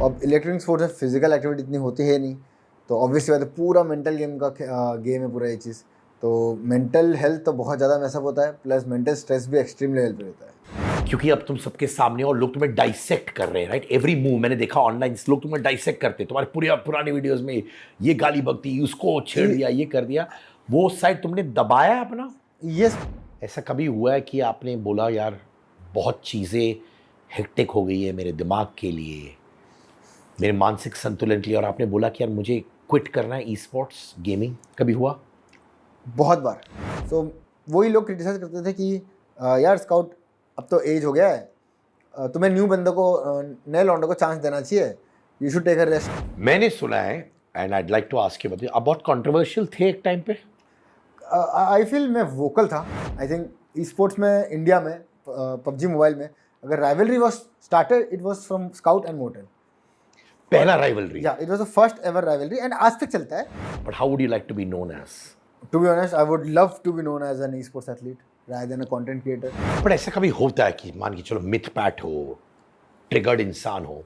अब electronic sports में physical activity इतनी होती है नहीं, तो ऑब्वियसली बात है पूरा मेंटल गेम का गेम है पूरा ये चीज़। तो मेंटल हेल्थ तो बहुत ज़्यादा मैसअप होता है, प्लस मेंटल स्ट्रेस भी एक्सट्रीम लेवल पे रहता है। क्योंकि अब तुम सबके सामने और लोग तुम्हें डाइसेक्ट कर रहे हैं, राइट? एवरी मूव मैंने देखा ऑनलाइन, लोग तुम्हें डाइसेक्ट करते हैं। तुम्हारे पूरे पुराने वीडियोस में ये गाली बकती, उसको छेड़ दिया, ये कर दिया, वो साइड तुमने दबाया अपना। यस। ऐसा कभी हुआ है कि आपने बोला यार बहुत चीज़ें हेक्टिक हो गई है मेरे दिमाग के लिए, मेरे मानसिक संतुलन के लिए, और आपने बोला कि यार मुझे क्विट करना है ई स्पोर्ट्स गेमिंग? कभी हुआ? बहुत बार। तो वही लोग क्रिटिसाइज करते थे कि यार स्काउट अब तो एज हो गया है, तुम्हें न्यू बंदों को, नए लौंडों को चांस देना चाहिए, you should take a rest. मैंने सुना है, and I'd like to ask you, अब बहुत कंट्रोवर्शियल थे एक टाइम पे। आई फील मैं वोकल था। आई थिंक ई स्पोर्ट्स में इंडिया में पबजी मोबाइल में अगर rivalry was started, it was from Scout and Mortal. पहला राइवलरी? या it was the first ever rivalry and आज तक चलता है। But how would you like to be known as? To be honest, I would love to be known as an e sports athlete rather than a content creator. But ऐसा कभी होता है कि मान के चलो मिथ पैट हो, triggered इंसान हो,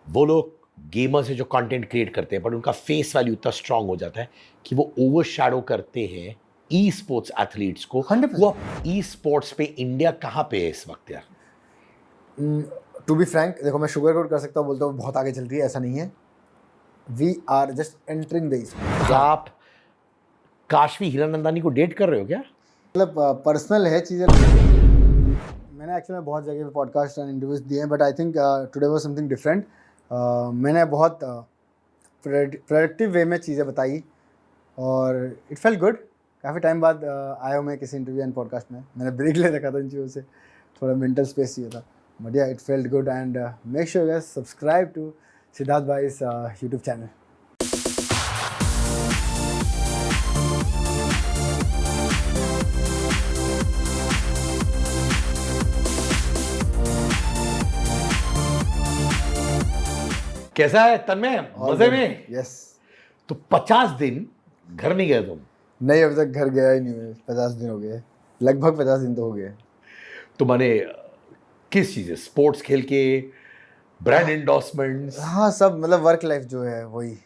वो लोग गेमर्स से जो कंटेंट क्रिएट करते हैं बट उनका फेस वैल्यू इतना स्ट्रांग हो जाता है कि वो ओवर शैडो करते हैं ई स्पोर्ट्स एथलीट्स को। 100%। वो ई स्पोर्ट्स पे इंडिया कहाँ पे है इस वक्त यार? टू बी फ्रैंक, देखो मैं शुगर कोट कर सकता हूँ, बोलता हूँ बहुत आगे चल रही है, ऐसा नहीं है। We are just entering the sports. क्या आप काशवी हीरानंदानी को डेट कर रहे हो क्या? मतलब पर्सनल है चीज़ें। मैंने एक्चुअली बहुत जगह पे पॉडकास्ट एंड इंटरव्यूज दिए हैं, but I think today was something different. मैंने बहुत प्रोडक्टिव वे में चीज़ें बताई और इट फेल्ट गुड। काफ़ी टाइम बाद आया हूँ मैं किसी इंटरव्यू एंड पॉडकास्ट में। मैंने ब्रेक ले रखा था इन चीज़ों से, थोड़ा मेंटल स्पेस चाहिए था, but ya it felt good. And make sure guys subscribe to Siddharth भाई's यूट्यूब चैनल। कैसा है तन्मय, मजे में? यस। तो 50 दिन घर नहीं गए तुम? नहीं, अभी तक घर गया ही नहीं मैं। 50 दिन हो गए, लगभग 50 दिन तो हो गए। तो मैंने किस चीज़ है, स्पोर्ट्स खेल के, ब्रांड एंडोर्समेंट्स? हाँ सब, मतलब वर्क लाइफ जो है वही।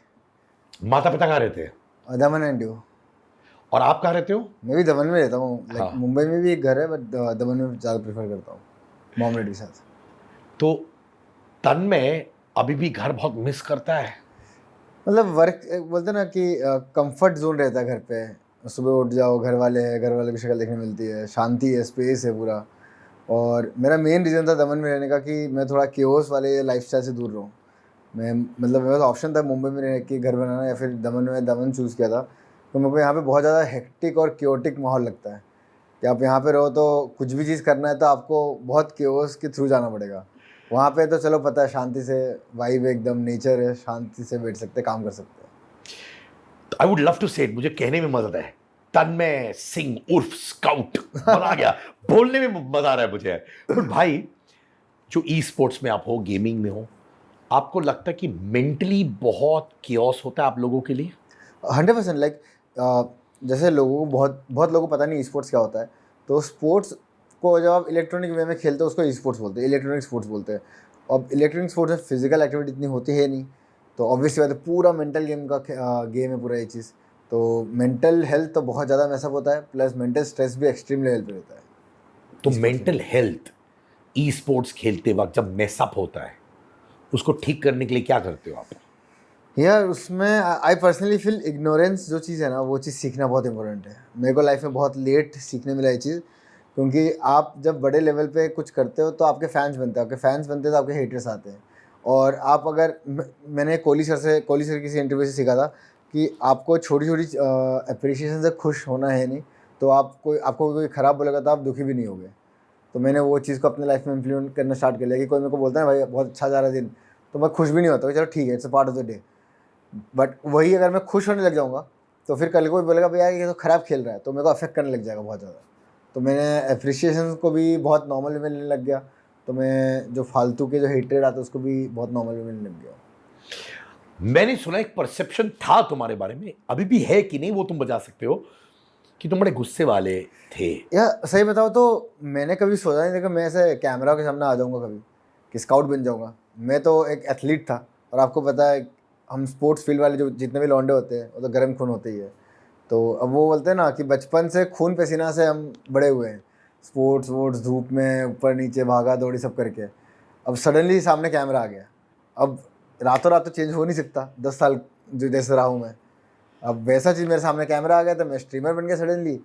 माता पिता कहाँ रहते हैं? दमन एंड ड्यू। और आप कहाँ रहते हो? मैं भी दमन में रहता हूँ। हाँ। मुंबई में भी एक घर है, बट दमन में ज़्यादा प्रेफर करता हूँ मॉम डैडी के साथ। तो तन्मय अभी भी घर बहुत मिस करता है? मतलब वर्क, बोलते ना कि कंफर्ट जोन रहता है घर पे। सुबह उठ जाओ, घर वाले हैं, घर वाले की शक्ल देखने मिलती है, शांति है, स्पेस है पूरा। और मेरा मेन रीज़न था दमन में रहने का कि मैं थोड़ा केओस वाले लाइफस्टाइल से दूर रहूँ। मैं मतलब मेरे पास ऑप्शन था मुंबई में रह के घर बनाना या फिर दमन में। दमन चूज़ किया था तो मेरे को यहाँ पे बहुत ज़्यादा हेक्टिक और क्योटिक माहौल लगता है कि आप यहाँ पे रहो तो कुछ भी चीज़ करना है तो आपको बहुत केओस के थ्रू जाना पड़ेगा। वहाँ पे तो चलो पता है, शांति से वाइब एकदम नेचर है, शांति से बैठ सकते, काम कर सकते हैं। आई वुड लव टू से इट, मुझे कहने में मजा आता है, तन्मय सिंह उर्फ स्काउट। मजा आ गया, बोलने में मजा आ रहा है मुझे। बट भाई, जो ई स्पोर्ट्स में आप हो, गेमिंग में हो, आपको लगता है कि मेंटली बहुत कियोस होता है आप लोगों के लिए? 100%। लाइक जैसे लोगों को बहुत लोगों को पता नहीं स्पोर्ट्स क्या होता है। तो स्पोर्ट्स को जब आप इलेक्ट्रॉनिक वे में खेलते हो उसको ई स्पोर्ट्स बोलते हैं, इलेक्ट्रॉनिक स्पोर्ट्स बोलते हैं। अब इलेक्ट्रॉनिक स्पोर्ट्स में फिजिकल एक्टिविटी इतनी होती है नहीं, तो ऑब्वियसली बात है पूरा मेंटल गेम का गेम है पूरा ये चीज़। तो मेंटल हेल्थ तो बहुत ज़्यादा मैसअप होता है, प्लस मेंटल स्ट्रेस भी एक्सट्रीम लेवल पे रहता है। तो मेंटल हेल्थ ई स्पोर्ट्स खेलते वक्त जब मेसअप होता है, उसको ठीक करने के लिए क्या करते हो आप? यार उसमें आई पर्सनली फील इग्नोरेंस जो चीज़ है ना, वो चीज़ सीखना बहुत इंपॉर्टेंट है। मेरे को लाइफ में बहुत लेट सीखने मिला ये चीज़, क्योंकि आप जब बड़े लेवल पे कुछ करते हो तो आपके फैंस बनते हैं, आपके फैंस बनते हैं तो आपके हेटर्स आते हैं। और आप अगर मैंने कोहली सर किसी इंटरव्यू से सीखा था कि आपको छोटी छोटी अप्रिसिएशन से खुश होना है नहीं, तो आपको कोई ख़राब बोलेगा तो आप दुखी भी नहीं होगे। तो मैंने वो चीज़ को अपने लाइफ में इम्प्लीमेंट करना स्टार्ट कर लिया कि कोई मेरे को बोलता है भाई बहुत अच्छा जा रहा है दिन, तो मैं खुश भी नहीं होता कि चलो ठीक है, it's a part of the day. But वही अगर मैं खुश होने लग जाऊँगा तो फिर कल को भी बोलेगा भैया ये तो ख़राब खेल रहा है, तो मेरे को अफेक्ट करने लग जाएगा बहुत ज़्यादा। तो मैंने अप्रिसिएशन को भी बहुत नॉर्मल वे में लेने लग गया, तो मैं जो फालतू के जो हेटरेट आता है उसको भी बहुत नॉर्मल वे में लेने लग गया। मैंने सुना एक परसेप्शन था तुम्हारे बारे में, अभी भी है कि नहीं वो तुम बता सकते हो, कि तुम बड़े गुस्से वाले थे। या सही बताओ तो मैंने कभी सोचा नहीं था कि मैं ऐसे कैमरा के सामने आ जाऊँगा कभी, कि स्काउट बन जाऊँगा। मैं तो एक एथलीट था, और आपको पता है हम स्पोर्ट्स फील्ड वाले जो जितने भी लौंडे होते हैं वो तो गर्म खून होते ही है। तो अब वो बोलते हैं ना कि बचपन से खून पसीना से हम बड़े हुए हैं, स्पोर्ट्स वोर्ट्स धूप में ऊपर नीचे भागा दौड़ी सब करके। अब सडनली सामने कैमरा आ गया, अब रातों रात तो चेंज हो नहीं सकता, 10 साल जो जैसे रहा हूँ मैं। अब वैसा चीज़ मेरे सामने कैमरा आ गया तो मैं स्ट्रीमर बन गया सडनली,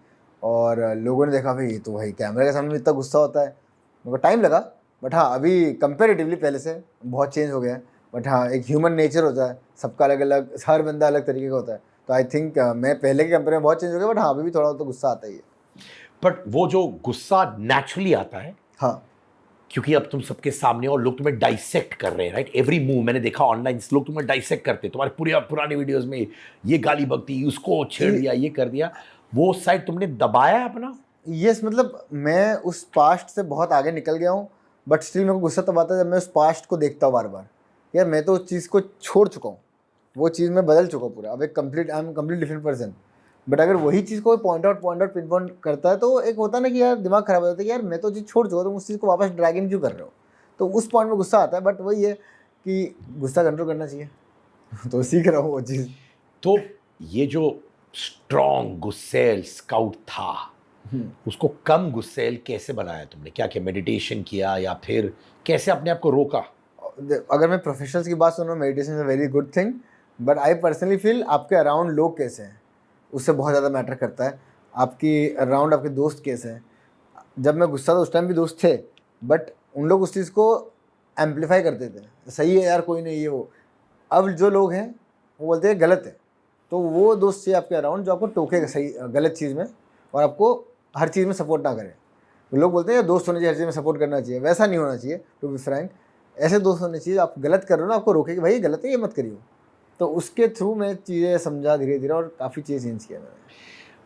और लोगों ने देखा भाई ये तो भाई कैमरे के सामने में इतना गुस्सा होता है। मेरे को टाइम लगा, बट हाँ अभी कंपेरेटिवली पहले से बहुत चेंज हो गया है। बट हाँ एक ह्यूमन नेचर होता है, सबका अलग अलग, हर बंदा अलग तरीके का होता है। तो आई थिंक मैं पहले के कंपेयर में बहुत चेंज हो गया, बट हाँ अभी भी थोड़ा तो गुस्सा आता ही है। बट वो जो गुस्सा नेचुरली आता है, हाँ क्योंकि अब तुम सबके सामने हो और लोग तुम्हें डाइसेक्ट कर रहे हैं, राइट? एवरी मूव मैंने देखा ऑनलाइन, लोग तुम्हें डाइसेक्ट करते हैं, तुम्हारे पूरे पुराने वीडियोस में ये गाली बकती, उसको छेड़ दिया, ये कर दिया, वो साइड तुमने दबाया है अपना? यस, मतलब मैं उस पास्ट से बहुत आगे निकल गया हूँ, बट स्टिल मेरे को गुस्सा तब आता है जब मैं उस पास्ट को देखता हूँ बार बार। यार मैं तो उस चीज़ को छोड़ चुका हूँ, वो चीज़ मैं बदल चुका हूँ पूरा, अब एक complete I am complete different person. But अगर वही चीज़ को पॉइंट आउट पिन पॉइंट करता है तो एक होता है ना कि यार दिमाग खराब हो जाता है कि यार मैं तो चीज़ छोड़ चुका, तुम उस चीज़ को वापस ड्रैगिंग क्यों कर रहे हो। तो उस पॉइंट में गुस्सा आता है, बट वही है कि गुस्सा कंट्रोल करना चाहिए तो सीख रहा हूँ वो चीज़। तो ये जो स्ट्रॉन्ग गुस्सैल स्काउट था, उसको कम गुस्सैल कैसे बनाया तुमने? क्या क्या मेडिटेशन किया या फिर कैसे अपने आप को रोका? अगर मैं प्रोफेशनल्स की बात सुनो, meditation is a very good thing, but I personally feel आपके अराउंड लोग कैसे हैं उससे बहुत ज़्यादा मैटर करता है। आपकी अराउंड आपके दोस्त कैसे हैं। जब मैं गुस्सा था उस टाइम भी दोस्त थे, बट उन लोग उस चीज़ को एम्पलीफाई करते थे, सही है यार कोई नहीं ये वो। अब जो लोग हैं वो बोलते हैं गलत है, तो वो दोस्त चाहिए आपके अराउंड जो आपको टोकेगा सही गलत चीज़ में, और आपको हर चीज़ में सपोर्ट ना करे। तो लोग बोलते हैं दोस्त होने चाहिए, हर चीज़ में सपोर्ट करना चाहिए, वैसा नहीं होना चाहिए। टू बी फ्रैंक, ऐसे दोस्त होने चाहिए आप गलत कर रहे हो ना आपको रोके कि भाई गलत है ये मत करियो। तो उसके थ्रू मैं चीज़ें समझा धीरे धीरे, और काफ़ी चीज़ें चेंज किया मैंने।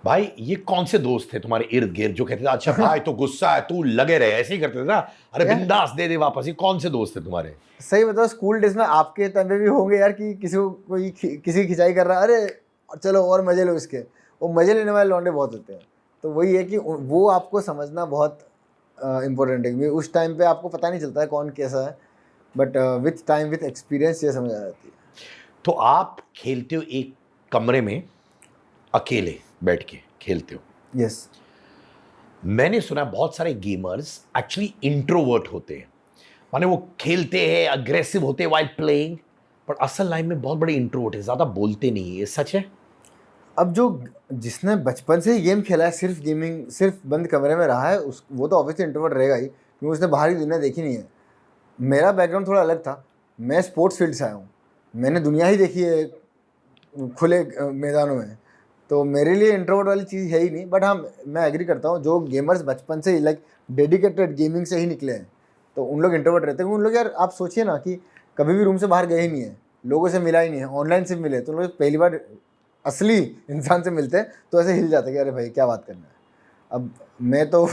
भाई ये कौन से दोस्त थे तुम्हारे इर्द गिर्द जो कहते थे अच्छा भाई तो गुस्सा है तू लगे रहे, ऐसे ही करते थे ना, अरे क्या? बिंदास दे दे वापस? ये कौन से दोस्त थे तुम्हारे? सही बताओ, स्कूल डेज में आपके टाइम पे भी होंगे यार कि किसी को कोई किसी की खिंचाई कर रहा है, अरे चलो और मजे लो इसके। वो मजे लेने वाले लौंडे बहुत होते हैं। तो वही है कि वो आपको समझना बहुत इम्पोर्टेंट है, क्योंकि उस टाइम पे आपको पता नहीं चलता है कौन कैसा है, but with time with experience ये समझ आ जाती है। तो आप खेलते हो एक कमरे में, अकेले बैठ के खेलते हो। यस। मैंने सुना है बहुत सारे गेमर्स एक्चुअली इंट्रोवर्ट होते हैं, माने वो खेलते हैं, अग्रेसिव होते हैं वाइल प्लेइंग, पर असल लाइफ में बहुत बड़े इंट्रोवर्ट है, ज़्यादा बोलते नहीं है। ये सच है? अब जो जिसने बचपन से ही गेम खेला है, सिर्फ गेमिंग, सिर्फ बंद कमरे में रहा है, उस वो तो ऑब्वियसली इंट्रोवर्ट रहेगा ही, क्योंकि उसने बाहर की दुनिया देखी नहीं है। मेरा बैकग्राउंड थोड़ा अलग था, मैं स्पोर्ट्स फील्ड से आया हूँ, मैंने दुनिया ही देखी है खुले मैदानों में। तो मेरे लिए इंट्रोवर्ट वाली चीज़ है ही नहीं। बट हाँ मैं एग्री करता हूँ, जो गेमर्स बचपन से ही लाइक डेडिकेटेड गेमिंग से ही निकले हैं, तो उन लोग इंट्रोवर्ट रहते हैं। उन लोग यार आप सोचिए ना कि कभी भी रूम से बाहर गए ही नहीं है, लोगों से मिला ही नहीं है, ऑनलाइन से मिले, तो लोग पहली बार असली इंसान से मिलते हैं तो ऐसे हिल जाते हैं कि अरे भाई क्या बात करना है। अब मैं तो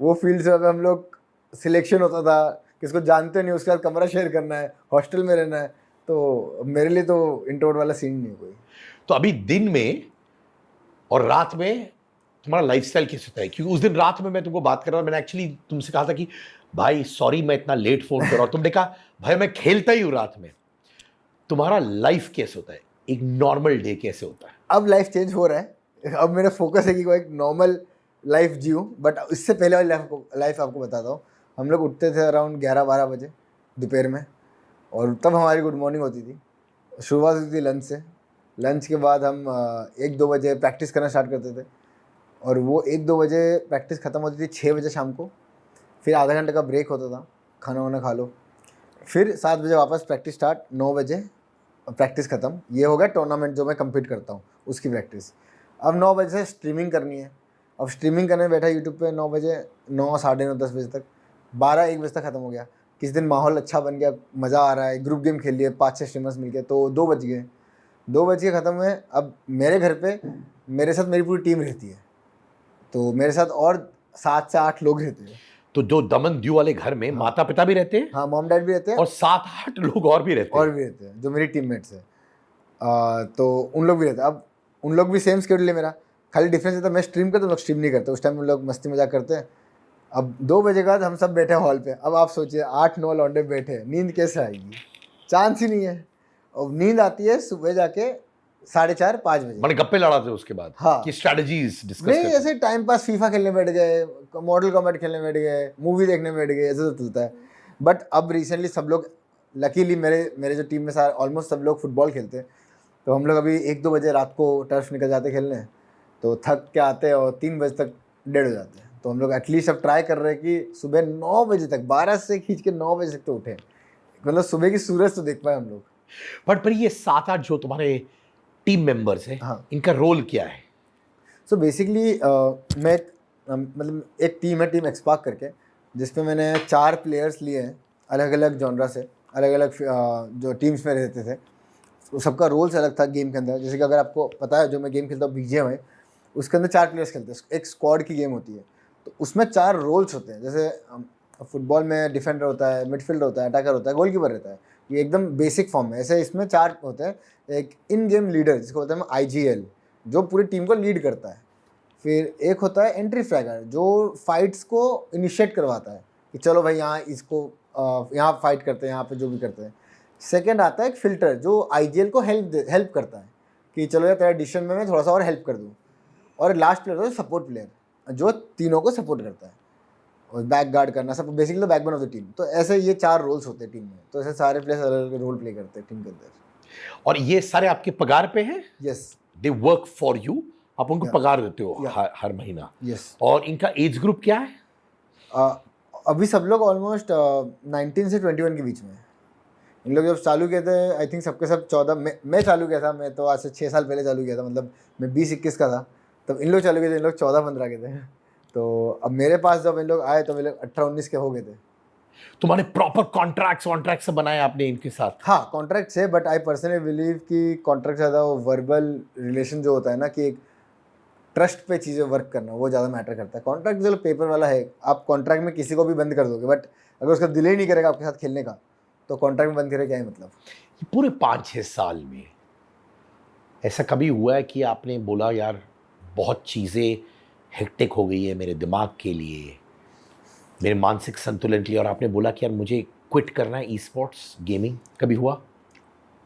वो फील्ड से, हम लोग सिलेक्शन होता था, किसको जानते नहीं, उसके बाद कमरा शेयर करना है, हॉस्टल में रहना है, तो मेरे लिए तो इंट्रोवर्ट वाला सीन नहीं कोई। तो अभी दिन में और रात में तुम्हारा लाइफस्टाइल कैसे होता है? क्योंकि उस दिन रात में मैं तुमको बात कर रहा था, मैंने एक्चुअली तुमसे कहा था कि भाई सॉरी मैं इतना लेट फोन कर रहा हूं, तुमने कहा भाई मैं खेलता ही हूं रात में। तुम्हारा लाइफ कैसे होता है, एक नॉर्मल डे कैसे होता है? अब लाइफ चेंज हो रहा है, अब मेरा फोकस है कि कोई एक नॉर्मल लाइफ जीऊँ। बट इससे पहले वाली लाइफ आपको बताता हूँ। हम लोग उठते थे अराउंड 11-12 बजे दोपहर में, और तब हमारी गुड मॉर्निंग होती थी। शुरुआत होती थी लंच से, लंच के बाद हम 1-2 बजे प्रैक्टिस करना स्टार्ट करते थे, और वो 1-2 बजे प्रैक्टिस ख़त्म होती थी 6 बजे शाम को। फिर आधा घंटे का ब्रेक होता था, खाना वाना खा लो, फिर 7 बजे वापस प्रैक्टिस स्टार्ट, 9 बजे प्रैक्टिस ख़त्म। ये हो गया टूर्नामेंट जो मैं कम्पीट करता हूँ उसकी प्रैक्टिस। अब 9 बजे से स्ट्रीमिंग करनी है। अब स्ट्रीमिंग करने बैठा यूट्यूब पे 9 बजे, 9, साढ़े 9, 10 बजे तक, 12-1 बजे तक ख़त्म हो गया। किस दिन माहौल अच्छा बन गया, मज़ा आ रहा है, ग्रुप गेम खेल लिए 5-6 स्ट्रीमर्स मिल के, तो 2 बज गए, 2 बज के ख़त्म हुए। अब मेरे घर पे मेरे साथ मेरी पूरी टीम रहती है, तो मेरे साथ और 7 से 8 लोग रहते हैं। तो जो दमन द्यू वाले घर में माता पिता भी रहते हैं, हाँ मॉम डैड भी रहते हैं, और 7-8 लोग और भी रहते हैं जो मेरी टीममेट्स है। तो उन लोग भी रहते हैं। अब उन लोग भी सेम स्केड्यूल है मेरा, खाली डिफरेंस है तो मैं स्ट्रीम करता हूँ, लोग स्ट्रीम नहीं करते। उस टाइम उन लोग मस्ती मजाक करते हैं, अब 2 बजे के बाद हम सब बैठे हॉल पे, अब आप सोचिए 8-9 लौंडे बैठे, नींद कैसे आएगी? चांस ही नहीं है। और नींद आती है सुबह जाके 4:30-5 बजे। मैंने गप्पे लड़ाते उसके बाद हाँ। कि स्ट्रेटजीज डिस्कस नहीं, करते। ऐसे टाइम पास फीफा खेलने बैठ गए, मॉडल कॉम्बैट खेलने बैठ गए, मूवी देखने बैठ गए, ऐसे तो चलता है। बट अब रिसेंटली सब लोग, लकीली मेरे जो टीम में सारे ऑलमोस्ट सब लोग फुटबॉल खेलते हैं, तो हम लोग अभी 1-2 बजे रात को टर्फ निकल जाते खेलने, तो थक के आते हैं और 3 बजे तक डेड हो जाते हैं। तो हम लोग एटलीस्ट अब ट्राई कर रहे हैं कि सुबह 9 बजे तक, 12 से खींच के 9 बजे तक तो उठे, मतलब सुबह की सूरज तो देख पाए हम लोग। बट पर ये 7-8 जो तुम्हारे टीम मेंबर्स हैं, हाँ। इनका रोल क्या है? सो बेसिकली मैं मतलब एक टीम है, टीम एक्सपार्क करके, जिसमें मैंने 4 प्लेयर्स लिए हैं अलग अलग जॉनरा से, अलग अलग जो टीम्स में रहते थे। तो सबका रोल्स अलग था गेम के अंदर। जैसे कि अगर आपको पता है, जो मैं गेम खेलता हूँ BGMI, उसके अंदर 4 प्लेयर्स खेलते हैं, एक स्क्वाड की गेम होती है, तो उसमें 4 रोल्स होते हैं। जैसे फुटबॉल में डिफेंडर होता है, मिडफील्डर होता है, अटैकर होता है, गोलकीपर रहता है, ये एकदम बेसिक फॉर्म में। ऐसे इसमें 4 होते हैं। एक इन गेम लीडर, जिसको बोलते हैं IGL, जो पूरी टीम को लीड करता है। फिर एक होता है एंट्री फ्रैगर, जो फाइट्स को इनिशिएट करवाता है कि चलो भाई यहाँ इसको यहाँ फाइट करते हैं, यहाँ पे जो भी करते हैं। सेकंड आता है एक फिल्टर, जो IGL को हेल्प करता है कि चलो यार तेरा डिसीजन में मैं थोड़ा सा और हेल्प कर दूँ। और लास्ट प्लेयर होता है सपोर्ट प्लेयर, जो तीनों को सपोर्ट करता है, और बैक गार्ड करना, सब basically the backbone of the team. तो ऐसे ये 4 रोल्स होते हैं टीम में। तो ऐसे सारे प्लेयर्स अलग अलग रोल प्ले करते हैं टीम के अंदर। और ये सारे आपके पगार पे हैं? Yes. They work for you, आप उनको पगार देते हो हर महीना? यस। और इनका एज ग्रुप क्या है? अभी सब लोग ऑलमोस्ट 19 से 21 के बीच में है। इन लोग जब चालू किए थे, आई थिंक सबके सब 14, मैं चालू किया था, मैं तो आज से 6 साल पहले चालू किया था, मतलब मैं 20-21 का था तब इन लोग चालू किए थे। इन लोग 14-15 के थे। तो अब मेरे पास जब इन लोग आए तो मेरे 18-19 के हो गए थे। तुम्हारे प्रॉपर कॉन्ट्रैक्ट से बनाए आपने इनके साथ? हाँ, कॉन्ट्रैक्ट से, बट आई पर्सनली बिलीव कि कॉन्ट्रैक्ट ज़्यादा वो वर्बल रिलेशन जो होता है ना, कि एक ट्रस्ट पे चीज़ें वर्क करना, वो ज़्यादा मैटर करता है। कॉन्ट्रैक्ट चलो पेपर वाला है, आप कॉन्ट्रैक्ट में किसी को भी बंद कर दोगे, बट अगर उसका दिल ही नहीं करेगा आपके साथ खेलने का, तो कॉन्ट्रैक्ट में बंद करे क्या है मतलब। पूरे 5-6 साल में ऐसा कभी हुआ है कि आपने बोला यार बहुत चीज़ें हेक्टिक हो गई है मेरे दिमाग के लिए, मेरे मानसिक संतुलन के लिए, और आपने बोला कि यार मुझे क्विट करना है ई स्पोर्ट्स गेमिंग? कभी हुआ?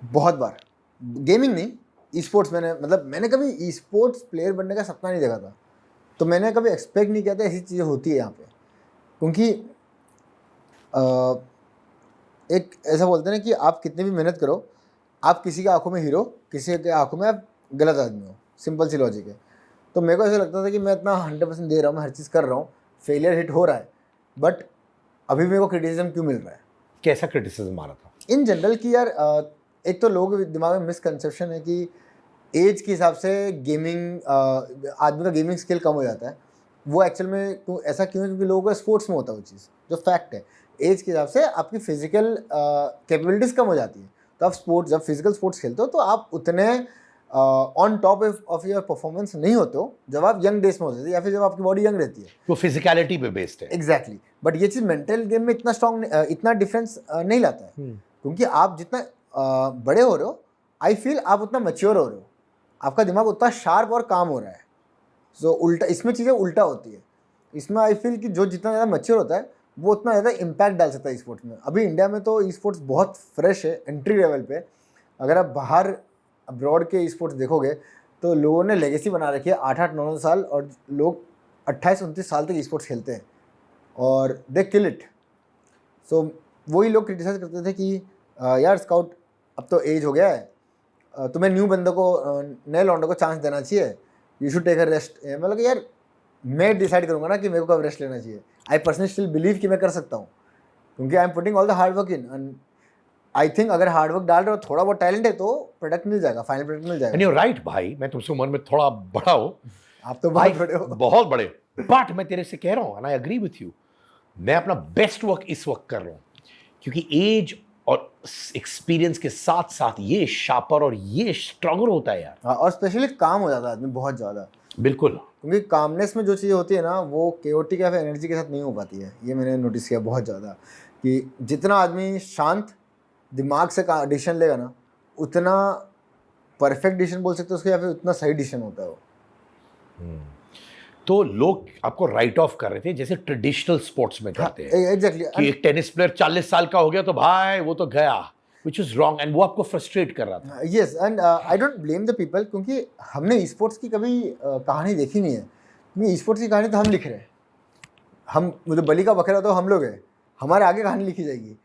बहुत बार। गेमिंग नहीं, ई स्पोर्ट्स मैंने कभी ई स्पोर्ट्स प्लेयर बनने का सपना नहीं देखा था, तो मैंने कभी एक्सपेक्ट नहीं किया था ऐसी चीज़ें होती है यहाँ पे। क्योंकि एक ऐसा बोलते हैं ना कि आप कितनी भी मेहनत करो, आप किसी की आंखों में हीरो, किसी के आंखों में आप गलत आदमी हो, सिंपल सी लॉजिक है। तो मेरे को ऐसा लगता था कि मैं इतना 100% दे रहा हूँ, मैं हर चीज़ कर रहा हूँ, फेलियर हिट हो रहा है, बट अभी मेरे को क्रिटिसिज्म क्यों मिल रहा है? कैसा क्रिटिसिज्म आ रहा था? इन जनरल कि यार एक तो लोगों के दिमाग में मिसकंसेप्शन है कि एज के हिसाब से गेमिंग, आदमी का गेमिंग स्किल कम हो जाता है। वो एक्चुअल में ऐसा क्यों है? क्योंकि लोगों का स्पोर्ट्स में होता है वो चीज़, जो फैक्ट है। एज के हिसाब से आपकी फिजिकल कैपेबिलिटीज़ कम हो जाती है। तो आप जब फिजिकल स्पोर्ट्स खेलते हो तो आप उतने on top of your performance नहीं होते हो जब आप यंग डेज में होते थे, या फिर जब आपकी बॉडी यंग रहती है। वो फिजिकलिटी पे बेस्ड है। एग्जैक्टली। बट ये चीज़ मेंटल गेम में इतना स्ट्रॉन्ग, इतना डिफरेंस नहीं लाता है, क्योंकि आप जितना बड़े हो रहे हो, आई फील आप उतना मैच्योर हो रहे हो, आपका दिमाग उतना शार्प और काम हो रहा है। सो उल्टा, इसमें चीज़ें उल्टा होती है। इसमें आई फील कि जो जितना ज़्यादा मैच्योर होता है वो उतना ज़्यादा इम्पैक्ट डाल सकता है स्पोर्ट्स में। अभी इंडिया में तो स्पोर्ट्स बहुत फ्रेश है, एंट्री लेवल पे। अगर आप बाहर अब्रॉड के स्पोर्ट्स देखोगे तो लोगों ने लेगेसी बना रखी है 8-9 साल, और लोग 28-29 साल तक स्पोर्ट्स खेलते हैं और दे किल इट। सो वही लोग क्रिटिसाइज करते थे कि यार स्काउट अब तो एज हो गया है, तुम्हें न्यू बंदों को, नए लौंडों को चांस देना चाहिए, you should take a rest. मतलब यार मैं डिसाइड करूँगा ना कि मेरे को कब रेस्ट लेना चाहिए। आई पर्सनली स्टिल बिलीव कि मैं कर सकता हूँ, क्योंकि I am putting all the hard work in, and I think अगर हार्ड वर्क डाल रहे हो, थोड़ा बहुत टैलेंट है, तो प्रोडक्ट मिल जाएगा, फाइनल प्रोडक्ट मिल जाएगा। एंड यू आर राइट भाई, मैं तुमसे उम्र में थोड़ा बड़ा हूँ, आप तो बहुत बड़े हो। बहुत बड़े, बट मैं तेरे से कह रहा हूँ, and I agree with you, मैं अपना बेस्ट वर्क इस वक्त कर रहा हूँ, क्योंकि एज और एक्सपीरियंस के साथ साथ ये शार्पर और ये स्ट्रॉन्गर होता है यार। हाँ, और स्पेशली काम हो जाता है आदमी बहुत ज़्यादा। बिल्कुल, क्योंकि कामनेस में जो चीज़ें होती है ना, वो केओटिक या फिर एनर्जी के साथ नहीं हो पाती है। ये मैंने नोटिस किया बहुत ज़्यादा, कि जितना आदमी शांत दिमाग से डिसीजन लेगा ना, उतना परफेक्ट डिसीजन बोल सकते हो उसको, या फिर उतना सही डिसीजन होता है वो। तो लोग आपको राइट ऑफ कर रहे थे जैसे ट्रेडिशनल स्पोर्ट्स में करते हैं एग्जैक्टली कि एक टेनिस प्लेयर 40 साल का हो गया तो भाई वो तो गया, विच इज रॉन्ग, एंड वो आपको फ्रस्ट्रेट कर रहा था। Yes, and I don't blame the people, क्योंकि हमने ई स्पोर्ट्स की कभी कहानी देखी नहीं है। क्योंकि ई स्पोर्ट्स की कहानी तो हम लिख रहे हैं, हम मतलब बलि का बकरा तो हम लोग हैं, हमारे आगे कहानी लिखी जाएगी।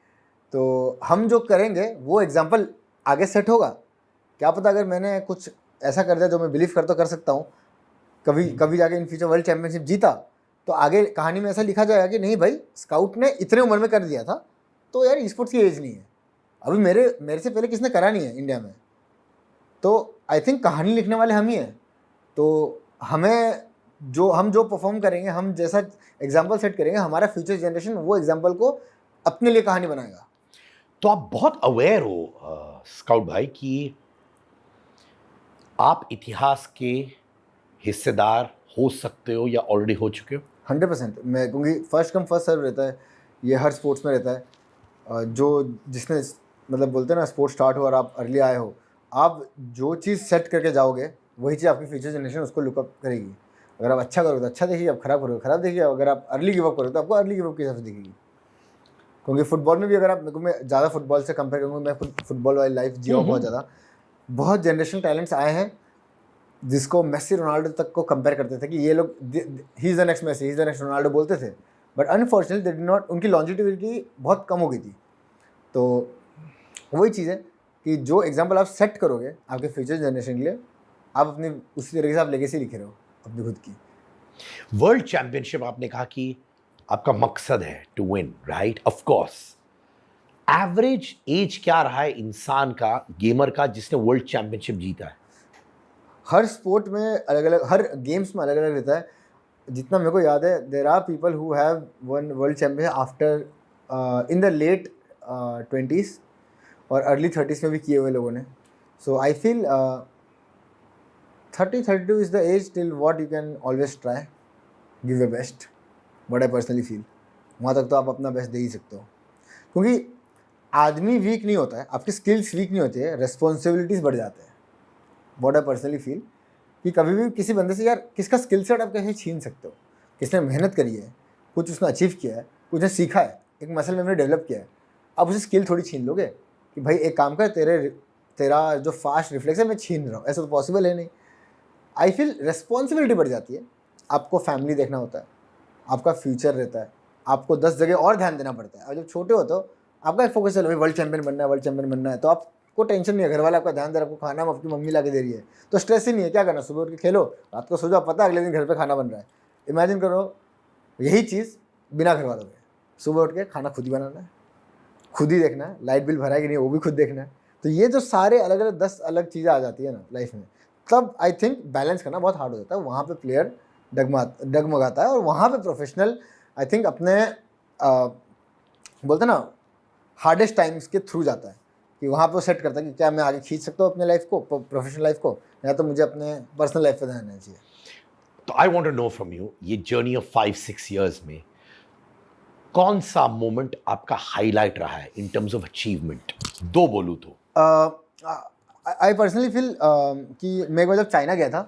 तो हम जो करेंगे वो एग्जाम्पल आगे सेट होगा। क्या पता अगर मैंने कुछ ऐसा कर दिया जो मैं बिलीव कर सकता हूँ, कभी जाके इन फ्यूचर वर्ल्ड चैंपियनशिप जीता, तो आगे कहानी में ऐसा लिखा जाएगा कि नहीं भाई स्काउट ने इतने उम्र में कर दिया था, तो यार ई स्पोर्ट्स की एज नहीं है, अभी मेरे से पहले किसने करा नहीं है इंडिया में। तो आई थिंक कहानी लिखने वाले हम ही हैं। तो हमें हम जो परफॉर्म करेंगे, हम जैसा एग्जाम्पल सेट करेंगे, हमारा फ्यूचर जनरेशन वो एग्जाम्पल को अपने लिए कहानी बनाएगा। तो आप बहुत अवेयर हो स्काउट भाई कि आप इतिहास के हिस्सेदार हो सकते हो या ऑलरेडी हो चुके हो? 100%। मैं क्योंकि फर्स्ट कम फर्स्ट सर्व रहता है, ये हर स्पोर्ट्स में रहता है। जो जिसने मतलब बोलते हैं ना स्पोर्ट्स स्टार्ट हो और आप अर्ली आए हो, आप जो चीज़ सेट करके जाओगे वही चीज़ आपकी फ्यूचर जनरेशन उसको लुकअप करेगी। अगर आप अच्छा करोगे तो अच्छा देखिए, आप खराब करोगे खराब देखिए, अगर आप अर्ली गिव अप करोगे तो आपको अर्ली गिव अप के हिसाब से दिखेगी। क्योंकि फुटबॉल में भी अगर आप मैं ज़्यादा फुटबॉल से कंपेयर करूँगा, मैं खुद फुटबॉल वाली लाइफ जिया बहुत ज़्यादा, बहुत जनरेशन टैलेंट्स आए हैं जिसको मेसी रोनाल्डो तक को कंपेयर करते थे कि ये लोग he is the next Messi, he is the next Ronaldo बोलते थे, but unfortunately they did not, उनकी लॉन्जिटिविटी बहुत कम हो गई थी। तो वही चीज़ है कि जो एग्जाम्पल आप सेट करोगे आपके फ्यूचर जनरेशन के लिए, आप अपनी उसी तरीके से आप लेगेसी लिखे रहो अपनी खुद की। वर्ल्ड चैंपियनशिप आपने कहा कि आपका मकसद है to win, right? Of course. Average age क्या रहा है इंसान का, गेमर का, जिसने वर्ल्ड चैंपियनशिप जीता है? हर स्पोर्ट में अलग अलग, हर गेम्स में अलग अलग रहता है। जितना मेरे को याद है, there are people who have won world champion after in the late 20s और अर्ली 30s में भी किए हुए लोगों ने। So I feel 30-32 is the age till what you can always try, give your best, what I personally feel. वहाँ तक तो आप अपना बेस्ट दे ही सकते हो, क्योंकि आदमी वीक नहीं होता है, आपकी स्किल्स वीक नहीं होती है, रिस्पॉन्सिबिलिटीज़ बढ़ जाते हैं। व्हाट आई पर्सनली फील कि कभी भी किसी बंदे से यार किसका स्किल सेट आप कैसे छीन सकते हो? किसने मेहनत करी है, कुछ उसने अचीव किया है, कुछ ने सीखा है, एक मसल मेमोरी डेवलप किया है, आप उसे स्किल थोड़ी छीन लोगे कि भाई एक काम कर, तेरा जो फास्ट रिफ्लेक्स है मैं छीन रहा हूँ, ऐसा तो पॉसिबल है नहीं। आई फील रिस्पॉन्सिबिलिटी बढ़ जाती है, आपको फैमिली देखना होता है, आपका फ्यूचर रहता है, आपको 10 जगह और ध्यान देना पड़ता है। और जब छोटे हो तो आपका एक फोकस चलो भाई वर्ल्ड चैंपियन बनना है, वर्ल्ड चैंपियन बनना है, तो आपको टेंशन नहीं है, घर वाला आपका ध्यान दे रहा है, आपको खाना आपकी मम्मी ला के दे रही है, तो स्ट्रेस ही नहीं है। क्या करना, सुबह उठ के खेलो, रात को सो जाओ, पता है अगले दिन घर पे खाना बन रहा है। इमेजिन करो यही चीज़ बिना घर वालों के, सुबह उठ के खाना खुद ही बनाना है, खुद ही देखना है, लाइट बिल भरा है कि नहीं वो भी खुद देखना है। तो ये जो सारे अलग अलग 10 अलग चीज़ें आ जाती है ना लाइफ में, तब आई थिंक बैलेंस करना बहुत हार्ड हो जाता है। वहाँ पे प्लेयर डगमगाता है, और वहाँ पे प्रोफेशनल आई थिंक अपने बोलते ना हार्डेस्ट टाइम्स के थ्रू जाता है, कि वहाँ पे वो सेट करता है कि क्या मैं आगे खींच सकता हूँ अपने लाइफ को, प्रोफेशनल लाइफ को, या तो मुझे अपने पर्सनल लाइफ पे ध्यान देना चाहिए। तो I want to know from you, ये जर्नी ऑफ 5-6 इयर्स में कौन सा मोमेंट आपका हाईलाइट रहा है इन टर्म्स ऑफ अचीवमेंट? दो बोलूँ तो आई पर्सनली फील कि मैं एक बार जब चाइना गया था,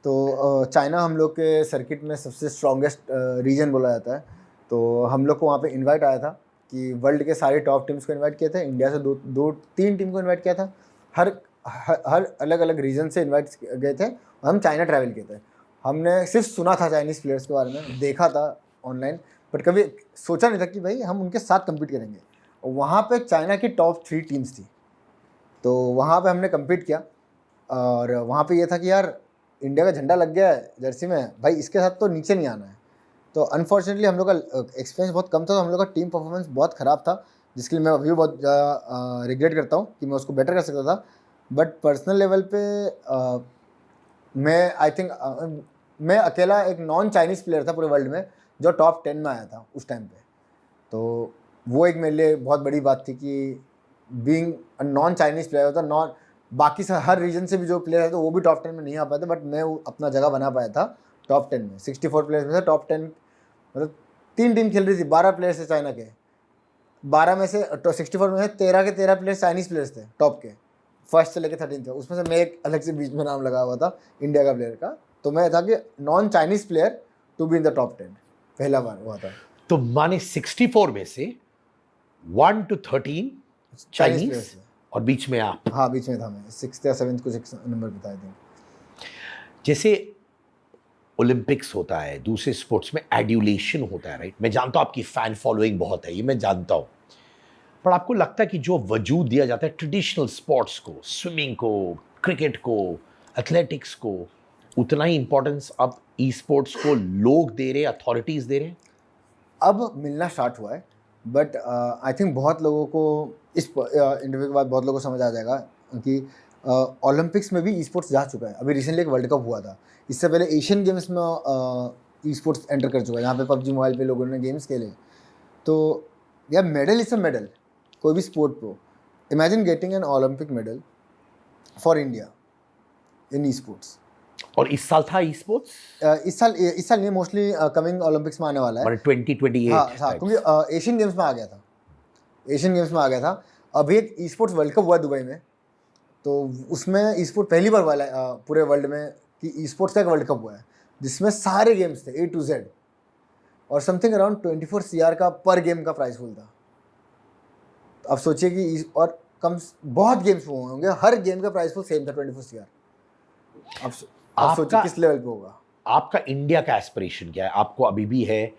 तो चाइना हम लोग के सर्किट में सबसे स्ट्रॉन्गेस्ट रीजन बोला जाता है। तो हम लोग को वहाँ पे इनवाइट आया था कि वर्ल्ड के सारे टॉप टीम्स को इनवाइट किए थे, इंडिया से 2-3 टीम को इनवाइट किया था, हर अलग अलग रीजन से इनवाइट गए थे, और हम चाइना ट्रैवल किए थे। हमने सिर्फ सुना था चाइनीज़ प्लेयर्स के बारे में, देखा था ऑनलाइन, बट कभी सोचा नहीं था कि भाई हम उनके साथ कम्पीट करेंगे। वहाँ पे चाइना की टॉप 3 टीम्स थी, तो वहाँ पे हमने कम्पीट किया, और वहाँ पे ये था कि यार इंडिया का झंडा लग गया है जर्सी में, भाई इसके साथ तो नीचे नहीं आना है। तो अनफॉर्चुनेटली हम लोग का एक्सपीरियंस बहुत कम था, तो हम लोग का टीम परफॉर्मेंस बहुत ख़राब था, जिसके लिए मैं अभी भी बहुत रिग्रेट करता हूँ कि मैं उसको बेटर कर सकता था। बट पर्सनल लेवल पे मैं आई थिंक मैं अकेला एक नॉन चाइनीज़ प्लेयर था पूरे वर्ल्ड में जो टॉप 10 में आया था उस टाइम पे। तो वो एक मेरे लिए बहुत बड़ी बात थी कि being a non Chinese player होता, नॉन बाकी से हर रीजन से भी जो प्लेयर है तो वो भी टॉप 10 में नहीं आ पाए थे, बट मैं अपना जगह बना पाया था टॉप 10 में। 64 प्लेयर्स में से टॉप 10, मतलब 3 टीम खेल रही थी, 12 प्लेयर्स थे चाइना के, 12 में से 64 में से 13 के 13 प्लेयर्स चाइनीज़ प्लेयर्स थे टॉप के, फर्स्ट से लेकर 13 थे। उसमें से मैं एक अलग से बीच में नाम लगा हुआ था इंडिया का प्लेयर का। तो मैं था कि non Chinese player to be in the top 10, पहला बार हुआ था। तो माने 64 में से 1 to 13 चाइनीज players थे। और बीच में आप। हाँ बीच में था मैं, 6th या 7th कुछ एक नंबर पे था आई थिंक। जैसे ओलंपिक्स होता है, दूसरे स्पोर्ट्स में एड्यूलेशन होता है, राइट? मैं जानता हूं आपकी फैन फॉलोइंग बहुत है, ये मैं जानता हूं, पर आपको लगता है कि जो वजूद दिया जाता है ट्रेडिशनल स्पोर्ट्स को, स्विमिंग को, क्रिकेट को, एथलेटिक्स को, उतना ही इंपॉर्टेंस अब ई स्पोर्ट्स को लोग दे रहे, अथॉरिटीज दे रहे हैं? अब मिलना स्टार्ट हुआ है, बट आई थिंक बहुत लोगों को इस इंटरव्यू के बाद बहुत लोगों को समझ आ जाएगा कि ओलंपिक्स में भी ई स्पोर्ट्स जा चुका है। अभी रिसेंटली एक वर्ल्ड कप हुआ था, इससे पहले एशियन गेम्स में ई स्पोर्ट्स एंटर कर चुका है, जहाँ पे पबजी मोबाइल पे लोगों ने गेम्स खेले। तो यार मेडल इज अ मेडल, कोई भी स्पोर्ट को। Imagine getting an Olympic medal for India in e sports. और इस साल था ई स्पोर्ट्स? इस साल नहीं, मोस्टली कमिंग ओलंपिक्स में आने वाला है। 2028। हाँ क्योंकि एशियन गेम्स में आ गया था, एशियन गेम्स में आ गया था। अभी एक ई स्पोर्ट्स वर्ल्ड कप हुआ दुबई में, तो उसमें ई स्पोर्ट पहली बार वाला पूरे वर्ल्ड में कि ई स्पोर्ट्स का एक वर्ल्ड कप हुआ है, जिसमें सारे गेम्स थे A to Z, और समथिंग अराउंड 24 CR का पर गेम का प्राइस फुल था। अब सोचिए कि और कम बहुत गेम्स हुए होंगे, हर गेम का प्राइस फुल सेम था 24 CR। अब सोचिए किस लेवल पे होगा। आपका इंडिया का एस्पिरेशन क्या है? आपको अभी भी है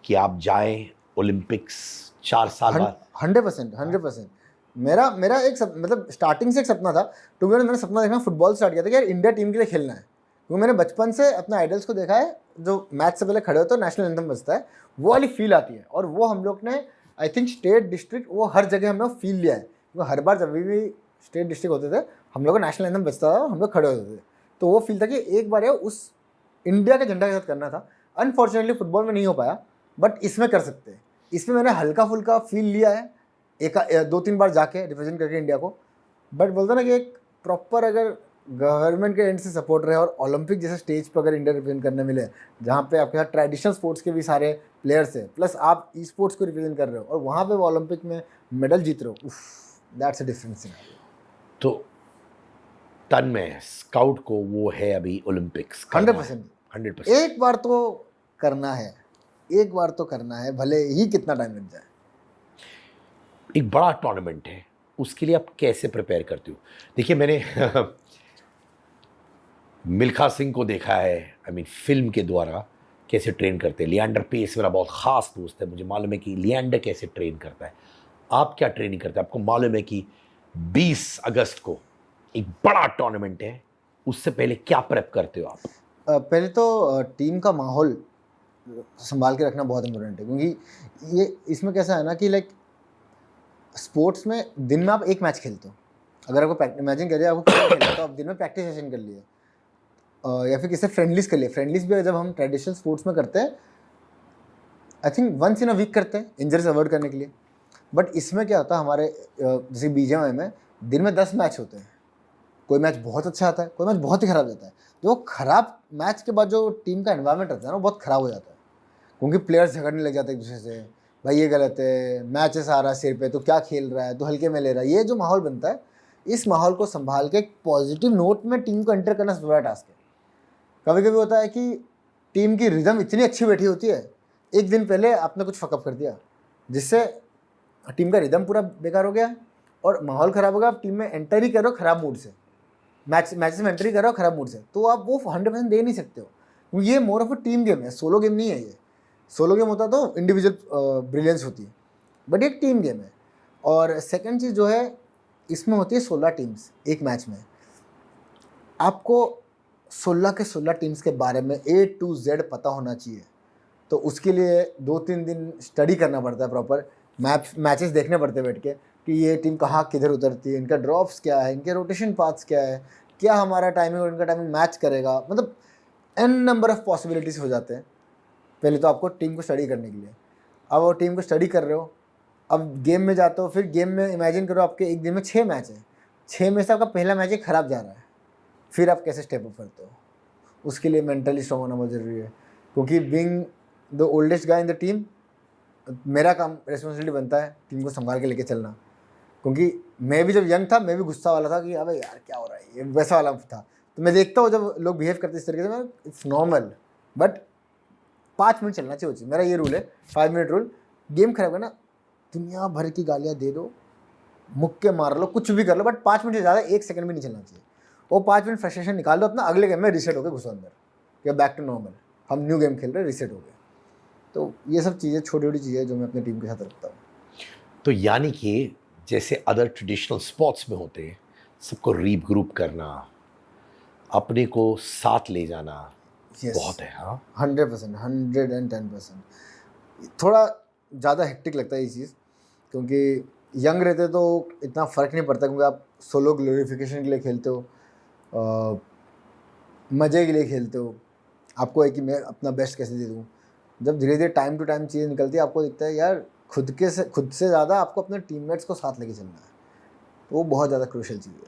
कि आप जाएं ओलंपिक्स 4 साल बाद? 100%। मेरा एक मतलब स्टार्टिंग से एक सपना था, टू बी ऑनेस्ट। मैंने सपना देखना फुटबॉल स्टार्ट किया था कि यार इंडिया टीम के लिए खेलना है, क्योंकि मैंने बचपन से अपने आइडल्स को देखा है, जो मैच से पहले खड़े होते हैं नेशनल एंथम बजता है, वो वाली फील आती है। और वो हम लोग ने आई थिंक स्टेट डिस्ट्रिक्ट वो हर जगह हम लोग फील लिया है, क्योंकि हर बार जब भी स्टेट डिस्ट्रिक्ट होते थे हम लोग को नेशनल एंथम बजता था, हम लोग खड़े होते थे। तो वो फील था कि एक बार यार उस इंडिया के झंडा के साथ करना था। अनफॉर्चुनेटली फुटबॉल में नहीं हो पाया, बट इसमें कर सकते हैं। इसमें मैंने हल्का फुल्का फील लिया है, 2-3 बार जाके रिप्रेजेंट करके इंडिया को। बट बोलता ना कि एक प्रॉपर अगर गवर्नमेंट के एंड से सपोर्ट रहे और ओलंपिक जैसे स्टेज पर अगर इंडिया रिप्रेजेंट करने मिले, जहाँ पे आपके साथ ट्रेडिशनल स्पोर्ट्स के भी सारे प्लेयर्स हैं, प्लस आप ई स्पोर्ट्स को रिप्रेजेंट कर रहे हो और वहाँ पे वो ओलंपिक में मेडल जीत रहे हो, दैट्स अ डिफरेंस। तो तन में स्काउट को वो है अभी ओलंपिक्स 100%। एक बार तो करना है, एक बार तो करना है, भले ही कितना टाइम लग जाए। एक बड़ा टूर्नामेंट है, उसके लिए आप कैसे प्रिपेयर करते हो? देखिए मैंने मिल्खा सिंह को देखा है, आई मीन फिल्म के द्वारा कैसे ट्रेन करते हैं। लिएंडर पेस मेरा बहुत ख़ास दोस्त है, मुझे मालूम है कि लिएंडर कैसे ट्रेन करता है। आप क्या ट्रेनिंग करते हैं? आपको मालूम है कि 20 अगस्त को एक बड़ा टूर्नामेंट है, उससे पहले क्या प्रेप करते हो आप? पहले तो टीम का माहौल संभाल के रखना बहुत इम्पोर्टेंट है, क्योंकि ये इसमें कैसा है ना कि लाइक स्पोर्ट्स में दिन में आप एक मैच खेलते हो। अगर आपको इमेजिन करिए आपको खेलना, तो आप दिन में प्रैक्टिस सेशन कर लिए, या फिर किसी फ्रेंडलीज कर लिए। फ्रेंडलीज भी जब हम ट्रेडिशनल स्पोर्ट्स में करते हैं, I think once in a week करते हैं, इंजरी से अवॉइड करने के लिए। बट इसमें क्या होता है, हमारे जैसे BGMI में दिन में 10 मैच होते हैं। कोई मैच बहुत अच्छा आता है, कोई मैच बहुत ही ख़राब जाता है। जो ख़राब मैच के बाद जो टीम का एनवायरनमेंट रहता है ना, वो बहुत ख़राब हो जाता है, क्योंकि प्लेयर्स झगड़ने लग जाते हैं एक दूसरे से, भाई ये गलत है, मैच ऐसा आ रहा है सिर पे, तो क्या खेल रहा है, तो हल्के में ले रहा है। ये जो माहौल बनता है, इस माहौल को संभाल के एक पॉजिटिव नोट में टीम को एंटर करना सबसे बड़ा टास्क है। कभी कभी होता है कि टीम की रिदम इतनी अच्छी बैठी होती है, एक दिन पहले आपने कुछ फकअप कर दिया, जिससे टीम का रिदम पूरा बेकार हो गया और माहौल ख़राब होगा। आप टीम में एंटर ही करो ख़राब मूड से, मैच में एंट्री कर रहे हो खराब मूड से, तो आप वो 100% दे नहीं सकते हो, क्योंकि ये more of a team game है, सोलो गेम नहीं है। ये सोलो गेम होता तो इंडिविजुअल ब्रिलियंस होती है, बट एक टीम गेम है। और सेकंड चीज़ जो है, इसमें होती है 16 टीम्स एक मैच में। आपको 16 के 16 टीम्स के बारे में A to Z पता होना चाहिए। तो उसके लिए 2-3 दिन स्टडी करना पड़ता है, प्रॉपर मैचेस देखने पड़ते हैं बैठ के, कि ये टीम कहाँ किधर उतरती है, इनका ड्रॉप्स क्या है, इनके रोटेशन पाथ्स क्या है, क्या हमारा टाइमिंग और इनका टाइमिंग मैच करेगा। मतलब n नंबर ऑफ पॉसिबिलिटीज़ हो जाते हैं पहले तो आपको टीम को स्टडी करने के लिए। अब वो टीम को स्टडी कर रहे हो, अब गेम में जाते हो, फिर गेम में इमेजिन करो आपके एक दिन में 6 मैच है, 6 में से आपका पहला मैच ही ख़राब जा रहा है, फिर आप कैसे स्टेप अप करते हो? उसके लिए मेंटली स्ट्रॉन्ग होना बहुत ज़रूरी है, क्योंकि being the oldest guy in the team, मेरा काम रिस्पॉन्सिबिलिटी बनता है टीम को संभाल के लेके चलना। क्योंकि मैं भी जब यंग था, मैं भी गुस्सा वाला था कि अबे यार क्या हो रहा है, ये वैसा वाला था। तो मैं देखता हूँ जब लोग बिहेव करते इस तरीके से, मैं इट्स नॉर्मल, बट 5 मिनट चलना चाहिए वो चीज़, मेरा ये रूल है 5 मिनट रूल। गेम खराब करना, दुनिया भर की गालियाँ दे दो, मुक्के मार लो, कुछ भी कर लो, बट 5 मिनट से ज़्यादा 1 सेकंड भी नहीं चलना चाहिए। वो 5 मिनट फ्रस्ट्रेशन निकाल दो अपना, अगले गेम में रीसेट होकर घुसो अंदर, या बैक टू नॉर्मल, हम न्यू गेम खेल रहे हैं, रीसेट हो गए। तो ये सब चीज़ें छोटी छोटी चीज़ें जो मैं अपनी टीम के साथ रखता हूँ। तो यानी कि जैसे अदर ट्रेडिशनल स्पोर्ट्स में होते हैं, सबको रीग्रुप करना, अपने को साथ ले जाना, बहुत है। हाँ 100%, 110%। थोड़ा ज़्यादा हेक्टिक लगता है ये चीज़, क्योंकि यंग रहते तो इतना फ़र्क नहीं पड़ता, क्योंकि आप सोलो ग्लोरिफिकेशन के लिए खेलते हो, मज़े के लिए खेलते हो, आपको है कि मैं अपना बेस्ट कैसे दे दूँ। जब धीरे धीरे टाइम टू टाइम चीज़ें निकलती है, आपको दिखता है यार खुद से ज़्यादा आपको अपने टीममेट्स को साथ लेके चलना है। तो वो बहुत ज़्यादा क्रूशियल चीज़ है।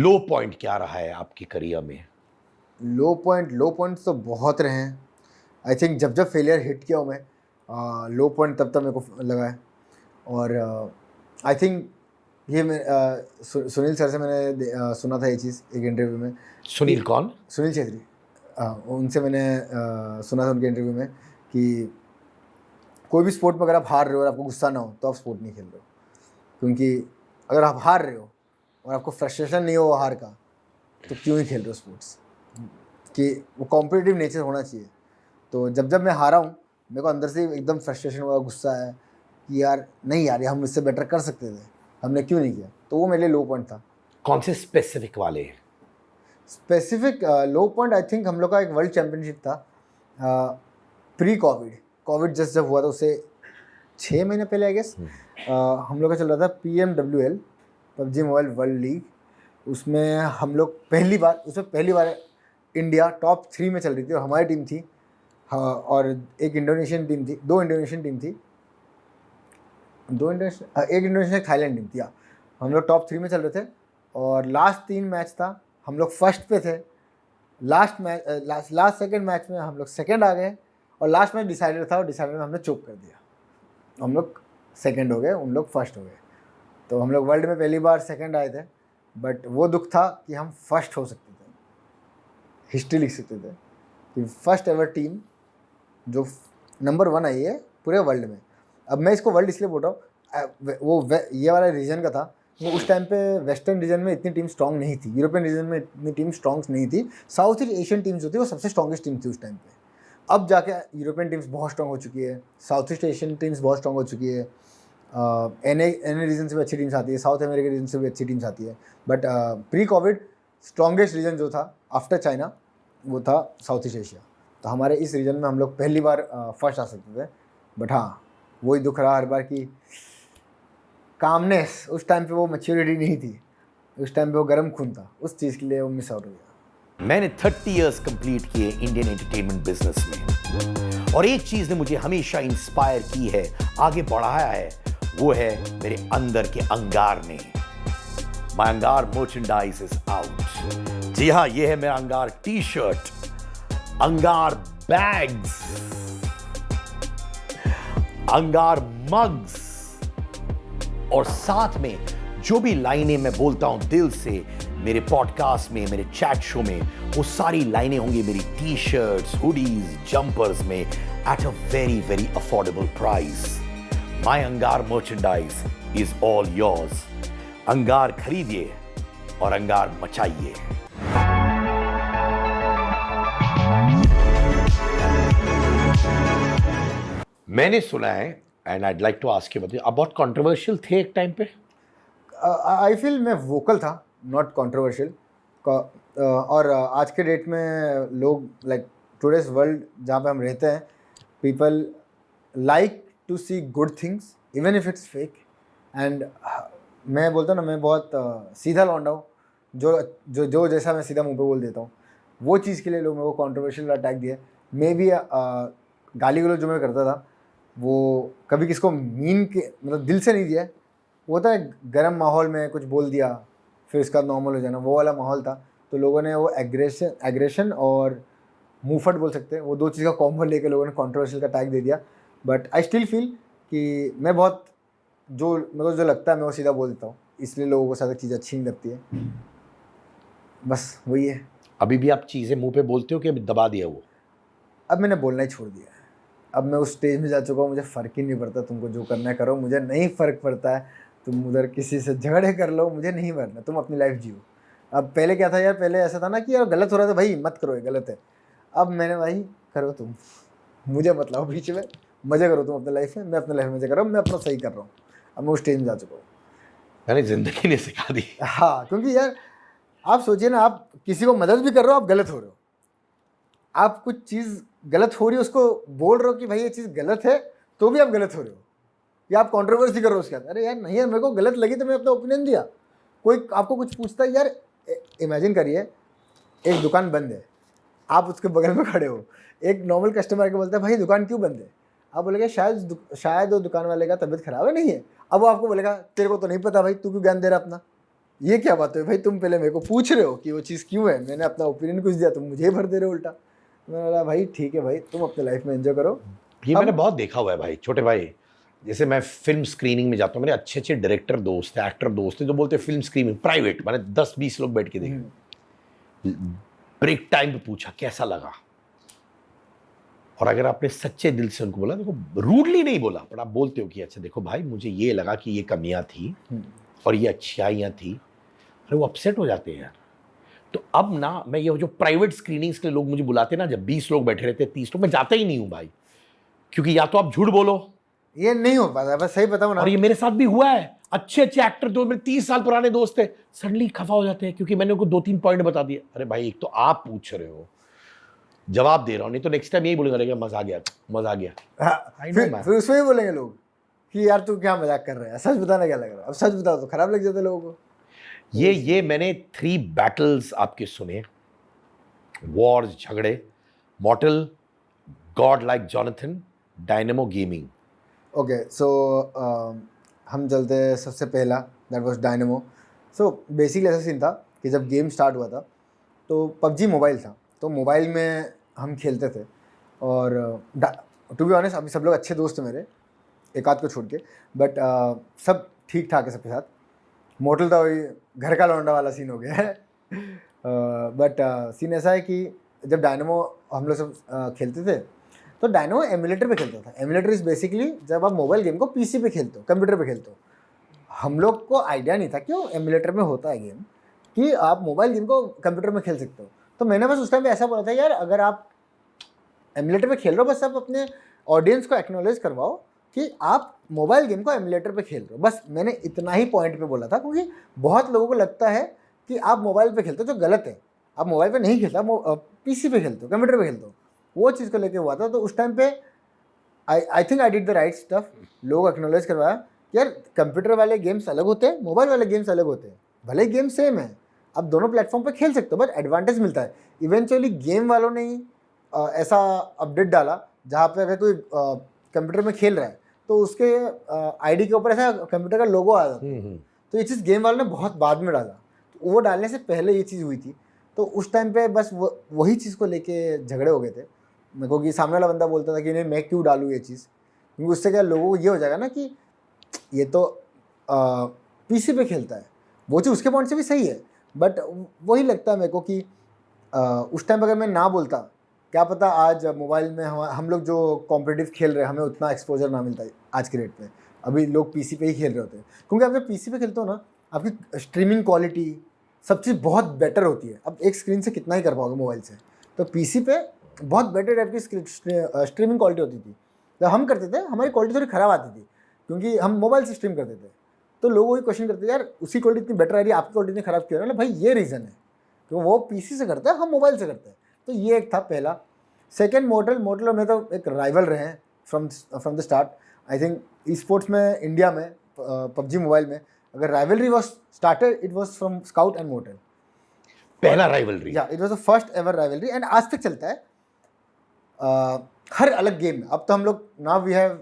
लो पॉइंट क्या रहा है आपके करियर में? लो पॉइंट्स तो बहुत रहे हैं। आई थिंक जब फेलियर हिट किया हूँ मैं, लो पॉइंट तब मेरे को लगा है। और आई थिंक ये मैं सुनील सर से मैंने सुना था ये चीज़ एक इंटरव्यू में। सुनील कौन? सुनील छेत्री, उनसे मैंने सुना था उनके इंटरव्यू में कि कोई भी स्पोर्ट में अगर आप हार रहे हो और आपको गुस्सा ना हो तो आप स्पोर्ट नहीं खेल रहे हो। क्योंकि अगर आप हार रहे हो और आपको फ्रस्ट्रेशन नहीं हो हार का, तो क्यों ही खेल रहे हो स्पोर्ट्स? कि वो कॉम्पिटिटिव नेचर होना चाहिए। तो जब मैं हारा हूँ, मेरे को अंदर से एकदम फ्रस्ट्रेशन हुआ, गुस्सा है कि यार नहीं यार, हम इससे बेटर कर सकते थे, हमने क्यों नहीं किया। तो वो मेरे लिए लो पॉइंट था। कौन से स्पेसिफिक वाले? Specific low point I think हम लोग का एक वर्ल्ड चैम्पियनशिप था प्री कोविड जब हुआ था, उससे 6 महीने पहले आई गेस। हम लोग का चल रहा था PMWL, PUBG mobile world league. उसमें हम लोग पहली बार इंडिया टॉप 3 में चल रही थी, और हमारी टीम थी, हाँ, और एक इंडोनेशियन टीम थी, 2 इंडोनेशियन टीम थी, एक इंडोनेशियन थाईलैंड टीम थी। हम लोग टॉप 3 में चल रहे थे, और लास्ट 3 मैच था, हम लोग फर्स्ट पे थे। लास्ट सेकंड मैच में हम लोग सेकंड आ गए, और लास्ट मैच डिसाइडर था, और डिसाइडर में हमने चोक कर दिया। हम लोग सेकंड हो गए, उन लोग फर्स्ट हो गए। तो हम लोग वर्ल्ड में पहली बार सेकंड आए थे, बट वो दुख था कि हम फर्स्ट हो सकते थे, हिस्ट्री लिख सकते थे कि फर्स्ट एवर टीम जो नंबर 1 आई है पूरे वर्ल्ड में। अब मैं इसको वर्ल्ड इसलिए बोल रहा हूँ, ये वाला रीजन का था, वो उस टाइम पे वेस्टर्न रीजन में इतनी टीम स्ट्रॉन्ग नहीं थी, यूरोपियन रीजन में इतनी टीम स्ट्रॉन्ग नहीं थी। साउथ ईस्ट एशियन टीम जो थी वो सबसे स्ट्रॉन्गेस्ट टीम थी उस टाइम पे। अब जाके यूरोपियन टीम्स बहुत स्ट्रॉन्ग हो चुकी है, साउथ ईस्ट एशियन टीम्स बहुत स्ट्रॉन्ग हो चुकी है, एन रीजन से भी अच्छी टीम्स आती है, साउथ अमेरिका रीजन से भी अच्छी टीम्स आती है। But pre Covid strongest region जो था आफ्टर चाइना, वो था साउथ ईस्ट एशिया। तो हमारे इस रीजन में हम लोग पहली बार फर्स्ट आ सकते थे। बट हाँ, वही दुख रहा हर बार की कामनेस, उस टाइम पे वो मैच्योरिटी नहीं थी, उस टाइम पे वो गर्म खून था, उस चीज़ के लिए वो मिस आउट हो गया। मैंने 30 इयर्स कंप्लीट किए इंडियन एंटरटेनमेंट बिजनेस में, और एक चीज ने मुझे हमेशा इंस्पायर की है, आगे बढ़ाया है, वो है मेरे अंदर के अंगार ने। My Angaar merchandise is out. जी हाँ, ये है मेरा अंगार टी शर्ट, अंगार बैग्स, अंगार मग्स, और साथ में जो भी लाइनें मैं बोलता हूं दिल से मेरे पॉडकास्ट में, मेरे चैट शो में, वो सारी लाइनें होंगी मेरी टी शर्ट्स, हुडीज, जंपर्स में at a very very affordable price. My Angaar merchandise is all yours. Angaar खरीदिए और अंगार मचाइए। मैंने सुना है, and I'd like to ask you, आप बहुत कंट्रोवर्शियल थे एक टाइम पे। आई फील मैं वोकल था, नॉट कंट्रोवर्शियल। और आज के डेट में लोग, लाइक टुडेज वर्ल्ड जहाँ पे हम रहते हैं, people like to see good things even if it's fake. And मैं बोलता हूँ ना, मैं बहुत सीधा लौंडा हूँ, जो जैसा मैं सीधा मुंह पे बोल देता हूँ। वो चीज़ के लिए लोग मेरे को कंट्रोवर्शियल अटैक दिए। मे बी गाली गलौज जो मैं करता था, वो कभी किसको मीन के मतलब दिल से नहीं दिया, वो होता है गर्म माहौल में कुछ बोल दिया फिर उसका नॉर्मल हो जाना, वो वाला माहौल था। तो लोगों ने वो एग्रेशन और मुंहफट बोल सकते हैं, वो 2 चीज़ का कॉम्बो लेके लोगों ने कंट्रोवर्शियल का टैग दे दिया। बट आई स्टिल फील कि मैं बहुत मेरे को जो लगता है मैं वो सीधा बोल देता हूँ, इसलिए लोगों को सारी चीज़ अच्छी नहीं लगती है। बस वही है। अभी भी आप चीजें मुंह पे बोलते हो कि अभी दबा दिया वो? अब मैंने बोलना ही छोड़ दिया है। अब मैं उस स्टेज में जा चुका हूँ, मुझे फ़र्क ही नहीं पड़ता, तुमको जो करना है करो, मुझे नहीं फ़र्क पड़ता है तुम उधर किसी से झगड़े कर लो, मुझे नहीं मरना, तुम अपनी लाइफ जियो। अब पहले क्या था यार, पहले ऐसा था ना कि यार गलत हो रहा था भाई मत करो, ये गलत है। अब मैंने भाई करो तुम, मुझे मत लाओ बीच में, मज़े करो तुम अपने लाइफ में, मैं अपने लाइफ में मज़े कर रहा हूँ, मैं अपना सही कर रहा हूँ। अब मैं उस स्टेज में जा चुका हूँ। यानी जिंदगी ने सिखा दी। हाँ, क्योंकि यार आप सोचिए ना, आप किसी को मदद भी कर रहे हो, आप गलत हो रहे हो। आप कुछ चीज़ गलत हो रही है, उसको बोल रहे हो कि भाई ये चीज़ गलत है, तो भी आप गलत हो रहे हो, या आप कंट्रोवर्सी कर रहे हो उसके अंदर। अरे यार नहीं यार, मेरे को गलत लगी तो मैं अपना ओपिनियन दिया। कोई आपको कुछ पूछता है यार, इमेजिन करिए एक दुकान बंद है, आप उसके बगल में खड़े हो, एक नॉर्मल कस्टमर आके बोलता है भाई दुकान क्यों बंद है? आप बोलेगा शायद वो दुकान वाले का तबीयत खराब है, नहीं है। अब वो आपको बोलेगा तेरे को तो नहीं पता भाई, तू क्यों ज्ञान दे रहा अपना? ये क्या बात है भाई, तुम पहले मेरे को पूछ रहे हो कि वो चीज़ क्यों है, मैंने अपना ओपिनियन कुछ दिया, तुम मुझे ही भर दे रहे हो उल्टा। मैंने बोला भाई ठीक है भाई, तुम अपने लाइफ में एंजॉय करो। ये मैंने बहुत देखा हुआ है भाई, छोटे भाई। जैसे मैं फिल्म स्क्रीनिंग में जाता हूँ, मेरे अच्छे अच्छे डायरेक्टर दोस्त हैं, एक्टर दोस्त हैं, जो बोलते हैं फिल्म स्क्रीनिंग प्राइवेट, मैंने 10-20 लोग बैठ के देखे। ब्रेक टाइम पे पूछा कैसा लगा, और अगर आपने सच्चे दिल से उनको बोला, देखो रूडली नहीं बोला, पर आप बोलते हो कि अच्छा देखो भाई मुझे ये लगा कि ये कमियां थी और ये अच्छाइयाँ थी, अरे वो अपसेट हो जाते हैं यार। तो अब ना मैं ये जो प्राइवेट स्क्रीनिंग्स के लोग मुझे बुलाते हैं ना, जब 20 लोग बैठे रहते हैं, 30 लोग, मैं जाता ही नहीं हूँ भाई, क्योंकि या तो आप झूठ बोलो, ये नहीं हो पाता, बस सही बताऊँ ना। और ये मेरे साथ भी हुआ है, अच्छे अच्छे एक्टर दो मेरे 30 साल पुराने दोस्त थे, सडनली खफा हो जाते हैं क्योंकि मैंने उनको 2-3 पॉइंट बता दिए। अरे भाई एक तो आप पूछ रहे हो, जवाब दे रहा हूँ, नहीं तो नेक्स्ट टाइम यही बोलेगा मजा आ गया, मजा आ गया। हाँ, फिर उसमें ही बोलेंगे लोग कि यार तू क्या मजाक कर रहा है, सच बताना क्या लग रहा है। अब सच बताओ तो खराब लग जाता है लोगों को। ये मैंने 3 बैटल्स आपके सुने, वॉर्स, झगड़े, Mortal, god like Jonathan, Dynamo gaming. Okay, so हम चलते हैं सबसे पहला, that was Dynamo. So basically ऐसा सीन था कि जब गेम स्टार्ट हुआ था तो पबजी मोबाइल था, तो मोबाइल में हम खेलते थे। और टू बी ऑनेस्ट अभी सब लोग अच्छे दोस्त हैं मेरे, एक आध को छोड़ के, बट सब ठीक ठाक है सबके साथ। मोटल तो वही घर का लौंडा वाला सीन हो गया है। बट सीन ऐसा है कि जब डायनेमो हम लोग सब खेलते थे, तो डायनेमो एमुलेटर पे खेलता था। एमुलेटर इज़ बेसिकली जब आप मोबाइल गेम को पीसी पे खेलते हो, कंप्यूटर पे खेलते हो। हम लोग को आइडिया नहीं था कि वो एमुलेटर में होता है गेम, कि आप मोबाइल गेम को कंप्यूटर में खेल सकते हो। तो मैंने बस उस टाइम पे ऐसा बोला था यार, अगर आप एमुलेटर पे खेल रहे हो, बस आप अपने ऑडियंस को एक्नॉलेज करवाओ कि आप मोबाइल गेम को एमुलेटर पे खेल रहे हो। बस मैंने इतना ही पॉइंट पे बोला था, क्योंकि बहुत लोगों को लगता है कि आप मोबाइल पे खेलते हो, जो गलत है। आप मोबाइल पे नहीं खेलते, आप पीसी पे खेलते हो, कंप्यूटर पे खेलते हो। वो चीज़ को लेके हुआ था। तो उस टाइम पे आई think I did the right stuff. लोग एक्नॉलेज करवाया कि यार कंप्यूटर वाले गेम्स अलग होते हैं, मोबाइल वाले गेम्स अलग होते हैं। भले ही गेम सेम है, आप दोनों प्लेटफॉर्म पे खेल सकते हो, बट एडवांटेज मिलता है। इवेंचुअली गेम वालों ने ही ऐसा अपडेट डाला जहाँ पे अगर कोई कंप्यूटर में खेल रहा है तो उसके आईडी के ऊपर ऐसा कंप्यूटर का लोगो आ जाता है। तो ये चीज़ गेम वालों ने बहुत बाद में डाला, तो वो डालने से पहले ये चीज़ हुई थी। तो उस टाइम पे बस वही चीज़ को लेके झगड़े हो गए थे मेरे को, कि सामने वाला बंदा बोलता था कि नहीं मैं क्यों डालूँ ये चीज़, क्योंकि उससे क्या लोगों को ये हो जाएगा ना कि ये तो पीसी पे खेलता है। वो चीज़ उसके पॉइंट से भी सही है, बट वही लगता है मेरे को कि उस टाइम अगर मैं ना बोलता, क्या पता आज मोबाइल में हम लोग जो कॉम्पिटिटिव खेल रहे हैं हमें उतना एक्सपोजर ना मिलता है आज के रेट पे। अभी लोग पीसी पे ही खेल रहे होते हैं, क्योंकि आप जब पीसी पे खेलते हो ना, आपकी स्ट्रीमिंग क्वालिटी सब चीज़ बहुत बेटर होती है। अब एक स्क्रीन से कितना ही कर पाओगे मोबाइल से, तो पीसी पे बहुत बेटर टाइप की स्ट्रीमिंग क्वालिटी होती थी। जब हम करते थे हमारी क्वालिटी थोड़ी ख़राब आती थी, क्योंकि हम मोबाइल से स्ट्रीम करते थे। तो लोग वही क्वेश्चन करते थे यार उसकी क्वालिटी इतनी बेटर आ रही है, आपकी क्वालिटी इतनी ख़राब क्यों है? मतलब भाई ये रीज़न है, तो वो पीसी से करता है, हम मोबाइल से करते हैं। तो ये एक था पहला। सेकेंड, मोटल में तो एक राइवल रहे हैं from the start. I think e sports में इंडिया में पबजी मोबाइल में अगर rivalry was started, it was from Scout and Mortal. पहला राइवलरी, या it was the first ever rivalry, and आज तक चलता है हर अलग गेम में। अब तो हम लोग now we have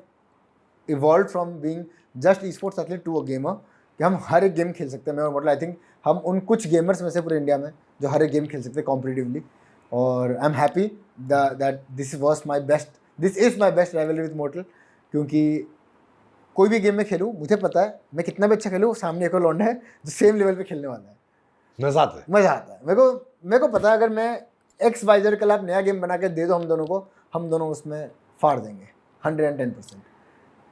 evolve from being just e sports athlete to a gamer, कि हम हर एक गेम खेल सकते हैं। मैं और मोटल आई थिंक हम उन कुछ गेमर्स में से पूरे इंडिया में जो हर एक गेम खेल सकते हैं कॉम्पिटिटिवली। और I am happy that this is my best rivalry with Mortal, क्योंकि कोई भी गेम में खेलूँ मुझे पता है मैं कितना भी अच्छा खेलूँ, सामने एक और लौंडा है जो सेम लेवल पे खेलने वाला है। मज़ा आता है मेरे को पता है अगर मैं XYZ कल आप नया गेम बना के दे दो हम दोनों को, हम दोनों उसमें फाड़ देंगे 110%।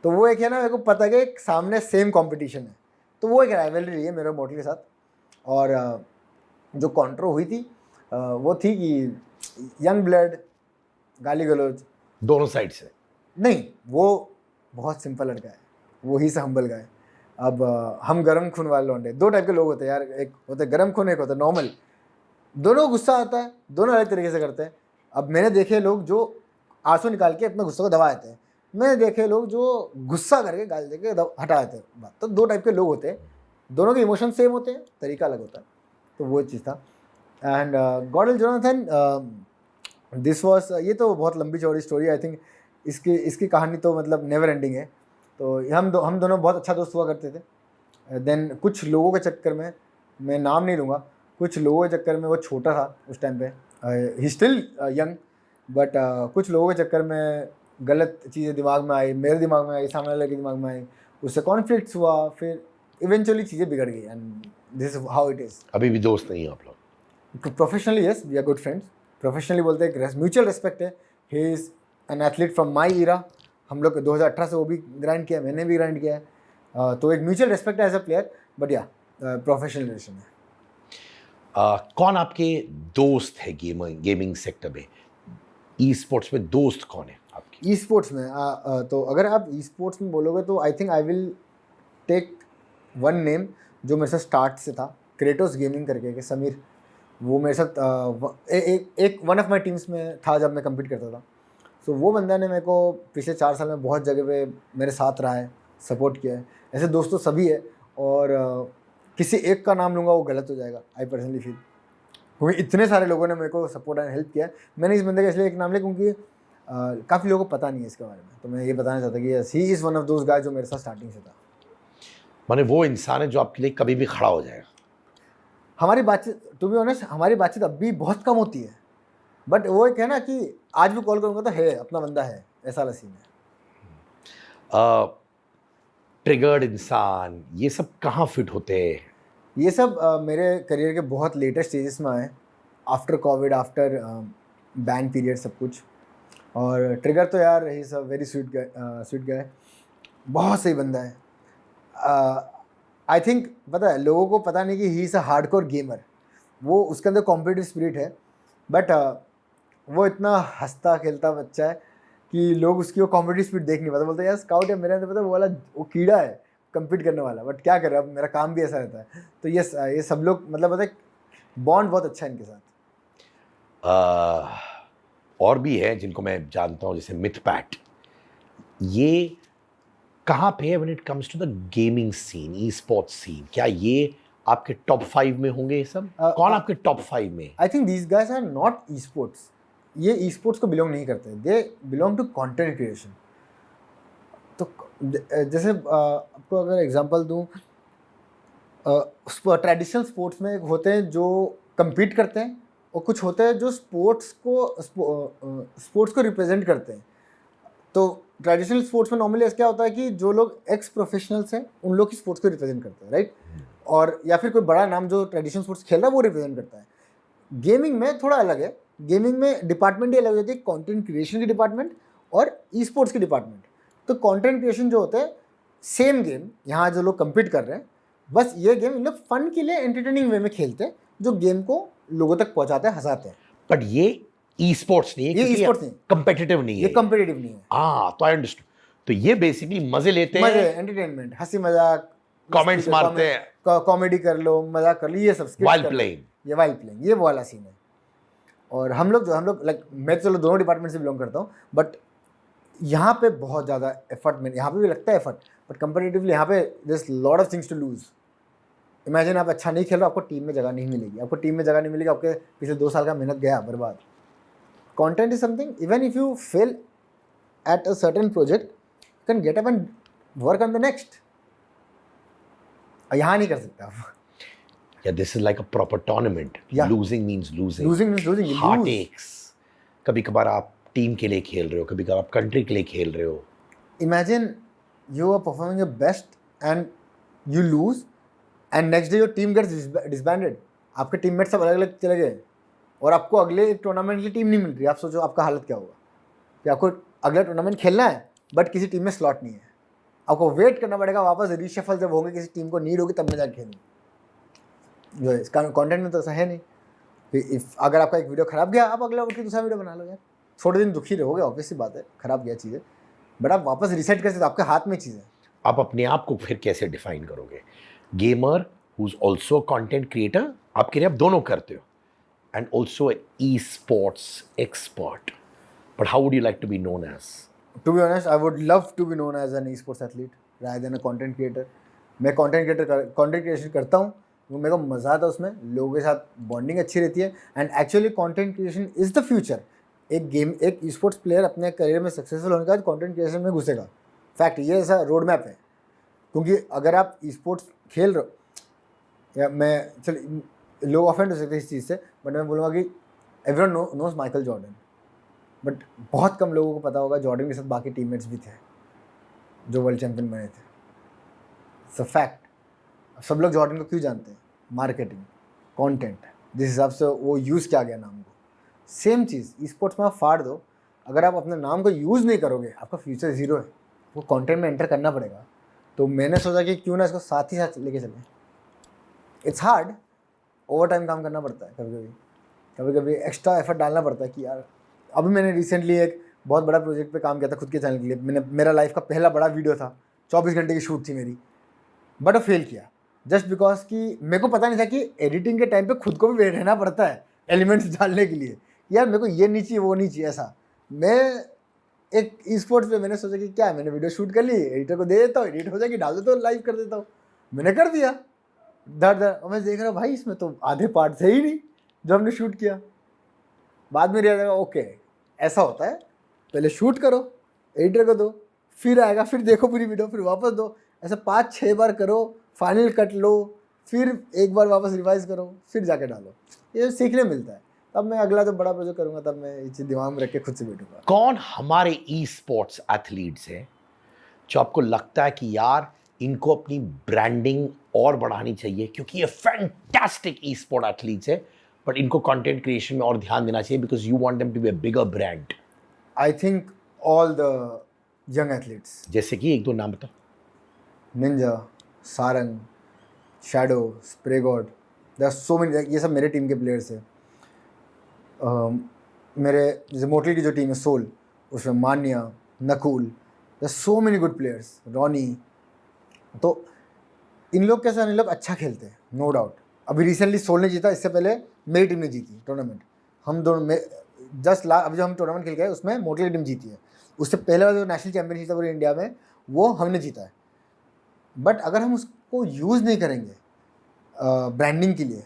तो वो एक है ना, मेरे को पता है कि एक सामने सेम कंपटीशन है, तो वो एक राइवलरी है मेरे मोटल के साथ। और जो कॉन्ट्रो हुई थी वो थी कि यंग ब्लड, गाली गलौज दोनों साइड से। नहीं, वो बहुत सिंपल लड़का है, वो ही से हम्बल गाय। अब हम गरम खून वाले लौंडे, दो टाइप के लोग होते हैं यार, एक होते गरम खून, एक होता नॉर्मल। दोनों गुस्सा आता है, दोनों अलग तरीके से करते हैं। अब मैंने देखे लोग जो आंसू निकाल के अपने गुस्से को दबा देते हैं, मैंने देखे लोग जो गुस्सा करके गाली देके हटा देते हैं बात। तो दो टाइप के लोग होते हैं, दोनों के इमोशन सेम होते हैं, तरीका अलग होता है। तो वो चीज़ था। एंड गॉडविल जोनाथन, दिस वॉज, ये तो बहुत लंबी चौड़ी स्टोरी, आई थिंक इसकी कहानी तो मतलब नेवर एंडिंग है। तो हम दोनों बहुत अच्छा दोस्त हुआ करते थे। देन कुछ लोगों के चक्कर में, मैं नाम नहीं लूँगा, कुछ लोगों के चक्कर में, वो छोटा था उस टाइम पे, ही स्टिल यंग, बट कुछ लोगों के चक्कर में गलत चीज़ें दिमाग में आई, मेरे दिमाग में आई, सामने वाले के दिमाग में आई, उससे कॉन्फ्लिक्ट्स हुआ, फिर इवेंचुअली चीज़ें बिगड़ गई। And this is how it is. अभी भी दोस्त नहीं है आप लोग? Professionally yes, we are good friends. Professionally बोलते हैं म्यूचुअल रिस्पेक्ट है। He is an athlete from my era. हम लोग 2018 से वो भी ग्राइंड किया, मैंने भी ग्राइंड किया है। तो एक म्यूचुअल रिस्पेक्ट है एज अ प्लेयर, बट या प्रोफेशनल रिलेशन है। कौन आपके दोस्त है गेमिंग सेक्टर में? ई स्पोर्ट्स में दोस्त कौन है आपके? ई स्पोर्ट्स में तो अगर आप ई स्पोर्ट्स में बोलोगे तो I think I will take one name जो मेरे साथ स्टार्ट से था, क्रेटोस गेमिंग करके के समीर। वो मेरे साथ एक वन ऑफ माई टीम्स में था जब मैं कम्पीट करता था। सो वो बंदा ने मेरे को पिछले 4 साल में बहुत जगह पे मेरे साथ रहा है, सपोर्ट किया है। ऐसे दोस्त तो सभी है, और किसी एक का नाम लूँगा वो गलत हो जाएगा, आई पर्सनली फील, क्योंकि इतने सारे लोगों ने मेरे को सपोर्ट एंड हेल्प किया है। मैंने इस बंदे का इसलिए एक नाम लिया क्योंकि काफ़ी लोगों को पता नहीं है इसके बारे में, तो मैं ये बताना चाहता कि yes, he is one of those guy जो मेरे साथ स्टार्टिंग से था। माने वो इंसान है जो आपके लिए कभी भी खड़ा हो जाएगा। हमारी बातचीत, टू बी ऑनेस्ट, हमारी बातचीत अब भी बहुत कम होती है, बट वो एक है ना कि आज भी कॉल करूँगा तो है, अपना बंदा है, ऐसा वाला सीन है। ट्रिगर्ड इंसान, ये सब कहाँ फिट होते हैं? ये सब मेरे करियर के बहुत लेटेस्ट स्टेजेस में आए, after Covid, after ban period, सब कुछ। और ट्रिगर तो यार ही सब वेरी स्वीट गाय, बहुत सही बंदा है। आई थिंक पता है लोगों को पता नहीं कि he is a hardcore gamer, वो उसके अंदर कॉम्पिटिटिव स्पिरिट है, बट वो इतना हंसता खेलता बच्चा है कि लोग उसकी वो कॉम्पिटिटिव स्पिरिट देख नहीं पाते। बोलते यार स्काउट है, मेरे अंदर पता है वो वाला वो कीड़ा है कम्पीट करने वाला, बट क्या कर रहा है, अब मेरा काम भी ऐसा रहता है। तो ये सब लोग मतलब पता है बॉन्ड बहुत अच्छा है इनके साथ। और भी है जिनको मैं जानता हूँ, जैसे मिथपैट, ये कहाँ पे है when it comes to the gaming scene, e sports scene? क्या ये आपके टॉप 5 में होंगे ये सब? कौन आपके टॉप 5 में? I think these guys are not e sports, ये ई स्पोर्ट्स को बिलोंग नहीं करते, they belong to content creation. तो जैसे आपको अगर एग्जांपल दूं, ट्रेडिशनल स्पोर्ट्स में होते हैं जो कम्पीट करते हैं, और कुछ होते हैं जो स्पोर्ट्स को रिप्रेजेंट करते हैं। तो ट्रेडिशनल स्पोर्ट्स में नॉर्मली क्या होता है कि जो लोग एक्स प्रोफेशनल्स हैं उन लोग की स्पोर्ट्स को रिप्रेजेंट करते हैं, राइट? और या फिर कोई बड़ा नाम जो ट्रेडिशनल स्पोर्ट्स खेल रहा है वो रिप्रेजेंट करता है। गेमिंग में थोड़ा अलग है, गेमिंग में डिपार्टमेंट ही अलग होती है, कंटेंट क्रिएशन की डिपार्टमेंट और ई स्पोर्ट्स की डिपार्टमेंट। तो कंटेंट क्रिएशन जो होता है, सेम गेम, यहाँ जो लोग कम्पीट कर रहे हैं, बस ये गेम इन लोग फन के लिए एंटरटेनिंग वे में खेलते हैं, जो गेम को लोगों तक पहुँचाते हैं, हंसाते हैं। बट ये ई स्पोर्ट्स नहीं है, ये ई स्पोर्ट्स नहीं, कंपेटिटिव नहीं है, ये कंपेटिटिव नहीं है। हाँ, तो आई अंडरस्टूड। तो ये बेसिकली मजे लेते हैं, मजे, एंटरटेनमेंट, हंसी मजाक, कमेंट्स मारते हैं, कॉमेडी कर लो, मजाक कर लो, ये सब वाइल प्लेइंग, ये वाइल प्लेइंग, ये वो वाला सीन है। और हम लोग लाइक, मैं चलो दोनों डिपार्टमेंट से बिलोंग करता हूँ, बट यहाँ पे बहुत ज़्यादा एफर्ट, में यहाँ पे भी लगता है एफर्ट, बट कंपेटिटिवली यहाँ पे there is lot of things to lose. Imagine आप अच्छा नहीं खेल रहे, आपको टीम में जगह नहीं मिलेगी, आपके पिछले 2 साल का मेहनत गया बर्बाद। Content is something, even if you fail at a certain project, you can get up and work on the next. यहाँ नहीं कर सकते आप। Yeah, this is like a proper tournament. Yeah. Losing means losing. Losing means losing. You Heart lose. aches. कभी कभार आप team के लिए खेल रहे हो, कभी कभार आप कंट्री के लिए खेल रहे हो। Imagine you are performing your best and you lose, and next day your team gets disbanded. आपके टीममेट सब अलग अलग चले गए और आपको अगले टूर्नामेंट की टीम नहीं मिल रही। आप सोचो आपका हालत क्या होगा। कि आपको अगला टूर्नामेंट खेलना है बट किसी टीम में स्लॉट नहीं है, आपको वेट करना पड़ेगा, वापस रीशफल जब होंगे किसी टीम को नीड होगी तब मैं जाकर खेलूँ। जो है इसका कंटेंट में तो ऐसा है नहीं कि अगर आपका एक वीडियो खराब गया आप अगला उठ के दूसरा वीडियो बना लो यार, थोड़े दिन दुखी रहोगे, ऑब्वियस सी बात है, खराब गया चीज़ें, बट आप वापस रिसेट कर सकते हो, आपके हाथ में चीज़ है। आप अपने आप को फिर कैसे डिफाइन करोगे? Gamer who is also content creator, आप कह रहे आप दोनों करते हो, and also e sports expert, but how would you like to be known as? To be honest I would love to be known as an e sports athlete rather than a content creator. मैं content creation करता हूँ, वो मेरे को मज़ा आता है, उसमें लोगों के साथ बॉन्डिंग अच्छी रहती है, and actually content creation is the future. एक ई स्पोर्ट्स प्लेयर अपने करियर में सक्सेसफुल होने के बाद कंटेंट क्रिएशन में घुसेगा, फैक्ट ये ऐसा रोड मैप है। क्योंकि अगर आप ई स्पोर्ट्स खेल रहे हो, या मैं चल लोग ऑफेंड हो सकते हैं इस चीज़ से, बट मैं बोलूँगा कि everyone knows Michael Jordan, but बहुत कम लोगों को पता होगा जॉर्डन के साथ बाकी टीममेट्स भी थे जो वर्ल्ड चैंपियन बने थे। सो फैक्ट, सब लोग जॉर्डन को क्यों जानते हैं? मार्केटिंग, कंटेंट, जिस हिसाब से वो यूज़ किया गया नाम को। सेम चीज़ ई स्पोर्ट्स में आप फाड़ दो, अगर आप अपने नाम को यूज़ नहीं करोगे आपका फ्यूचर ज़ीरो है, वो कंटेंट में एंटर करना पड़ेगा। तो मैंने सोचा कि क्यों ना इसको साथ ही साथ लेके चलें। इट्स हार्ड, ओवर टाइम काम करना पड़ता है, कभी कभी एक्स्ट्रा एफर्ट डालना पड़ता है कि यार। अभी मैंने रिसेंटली एक बहुत बड़ा प्रोजेक्ट पे काम किया था खुद के चैनल के लिए, मेरा लाइफ का पहला बड़ा वीडियो था, 24 घंटे की शूट थी मेरी, बट फेल किया जस्ट बिकॉज कि मेरे को पता नहीं था कि एडिटिंग के टाइम पे खुद को भी रहना पड़ता है एलिमेंट्स डालने के लिए। यार मेरे को ये नहीं चाहिए वो नहीं चाहिए ऐसा। मैं एक ई स्पोर्ट्स पे मैंने सोचा कि क्या है, मैंने वीडियो शूट कर ली, एडिटर को दे देता हूँ, एडिट हो जाएगी, डाल देता हूँ, लाइव कर देता हूँ, मैंने कर दिया और मैं देख रहा हूँ भाई इसमें तो आधे पार्ट थे ही नहीं जो हमने शूट किया। बाद में रियलाइज लगा ओके ऐसा होता है, पहले शूट करो, एडिटर को दो, फिर आएगा, फिर देखो पूरी वीडियो, फिर वापस दो, ऐसा 5-6 बार करो, फाइनल कट लो, फिर एक बार वापस रिवाइज करो, फिर जाके डालो, ये सीखने मिलता है। तब मैं अगला जो बड़ा प्रोजेक्ट करूँगा तब मैं ये चीज़ दिमाग में रख के खुद से बैठूंगा। कौन हमारे ई स्पोर्ट्स एथलीट्स हैं जो आपको लगता है कि यार इनको अपनी ब्रांडिंग और बढ़ानी चाहिए, क्योंकि ये फैंटास्टिक ई स्पोर्ट एथलीट्स है, बट इनको कंटेंट क्रिएशन में और ध्यान देना चाहिए because you want them to be a bigger brand? I think all the young athletes. जैसे कि एक दो नाम बताओ। Ninja, Sarang, Shadow, Spray God, there are so many, ये सब मेरे टीम के प्लेयर्स हैं। मेरे जैसे मोटली की जो टीम है सोल, उसमें Manya, Nakul, there are so many good players, Ronny. तो इन लोग कैसा, इन लोग अच्छा खेलते हैं नो डाउट। अभी रिसेंटली सोल ने जीता, इससे पहले मेरी टीम ने जीती टूर्नामेंट। हम दोनों में जस्ट अभी जो हम टूर्नामेंट खेल गए उसमें मोटली टीम जीती है, उससे पहले वाला जो नेशनल चैंपियनशिप था पूरे इंडिया में वो हमने जीता है। बट अगर हम उसको यूज़ नहीं करेंगे ब्रांडिंग के लिए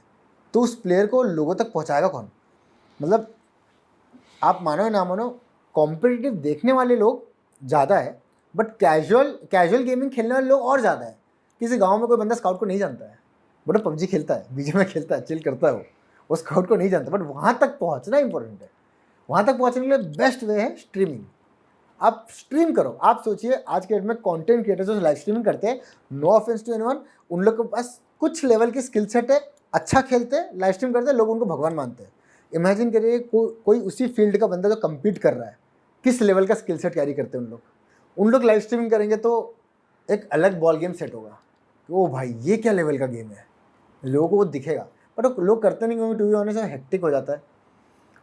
तो उस प्लेयर को लोगों तक पहुंचाएगा कौन? मतलब आप मानो या ना मानो, कॉम्पिटिटिव देखने वाले लोग ज़्यादा है बट कैजुअल गेमिंग खेलने वाले लोग और ज़्यादा है। किसी गांव में कोई बंदा स्काउट को नहीं जानता है, बट वो पबजी खेलता है, बीजीएमआई खेलता है, चिल करता है, वो स्काउट को नहीं जानता, बट वहाँ तक पहुँचना इंपॉर्टेंट है। वहाँ तक पहुँचने के लिए बेस्ट वे है स्ट्रीमिंग। आप स्ट्रीम करो। आप सोचिए आज के डेट में कंटेंट क्रिएटर्स जो लाइव स्ट्रीमिंग करते हैं, नो ऑफेंस टू एनीवन, उन लोग के पास कुछ लेवल की स्किल सेट है, अच्छा खेलते हैं, लाइव स्ट्रीम करते हैं, लोग उनको भगवान मानते हैं। इमेजिन करिए कोई उसी फील्ड का बंदा जो कम्पीट कर रहा है, किस लेवल का स्किल सेट कैरी करते हैं उन लोग लाइव स्ट्रीमिंग करेंगे तो एक अलग बॉल गेम सेट होगा। ओ भाई ये क्या लेवल का गेम है, लोगों को वो दिखेगा, बट लोग करते नहीं क्योंकि टू बी ऑनेस्ट हेक्टिक हो जाता है।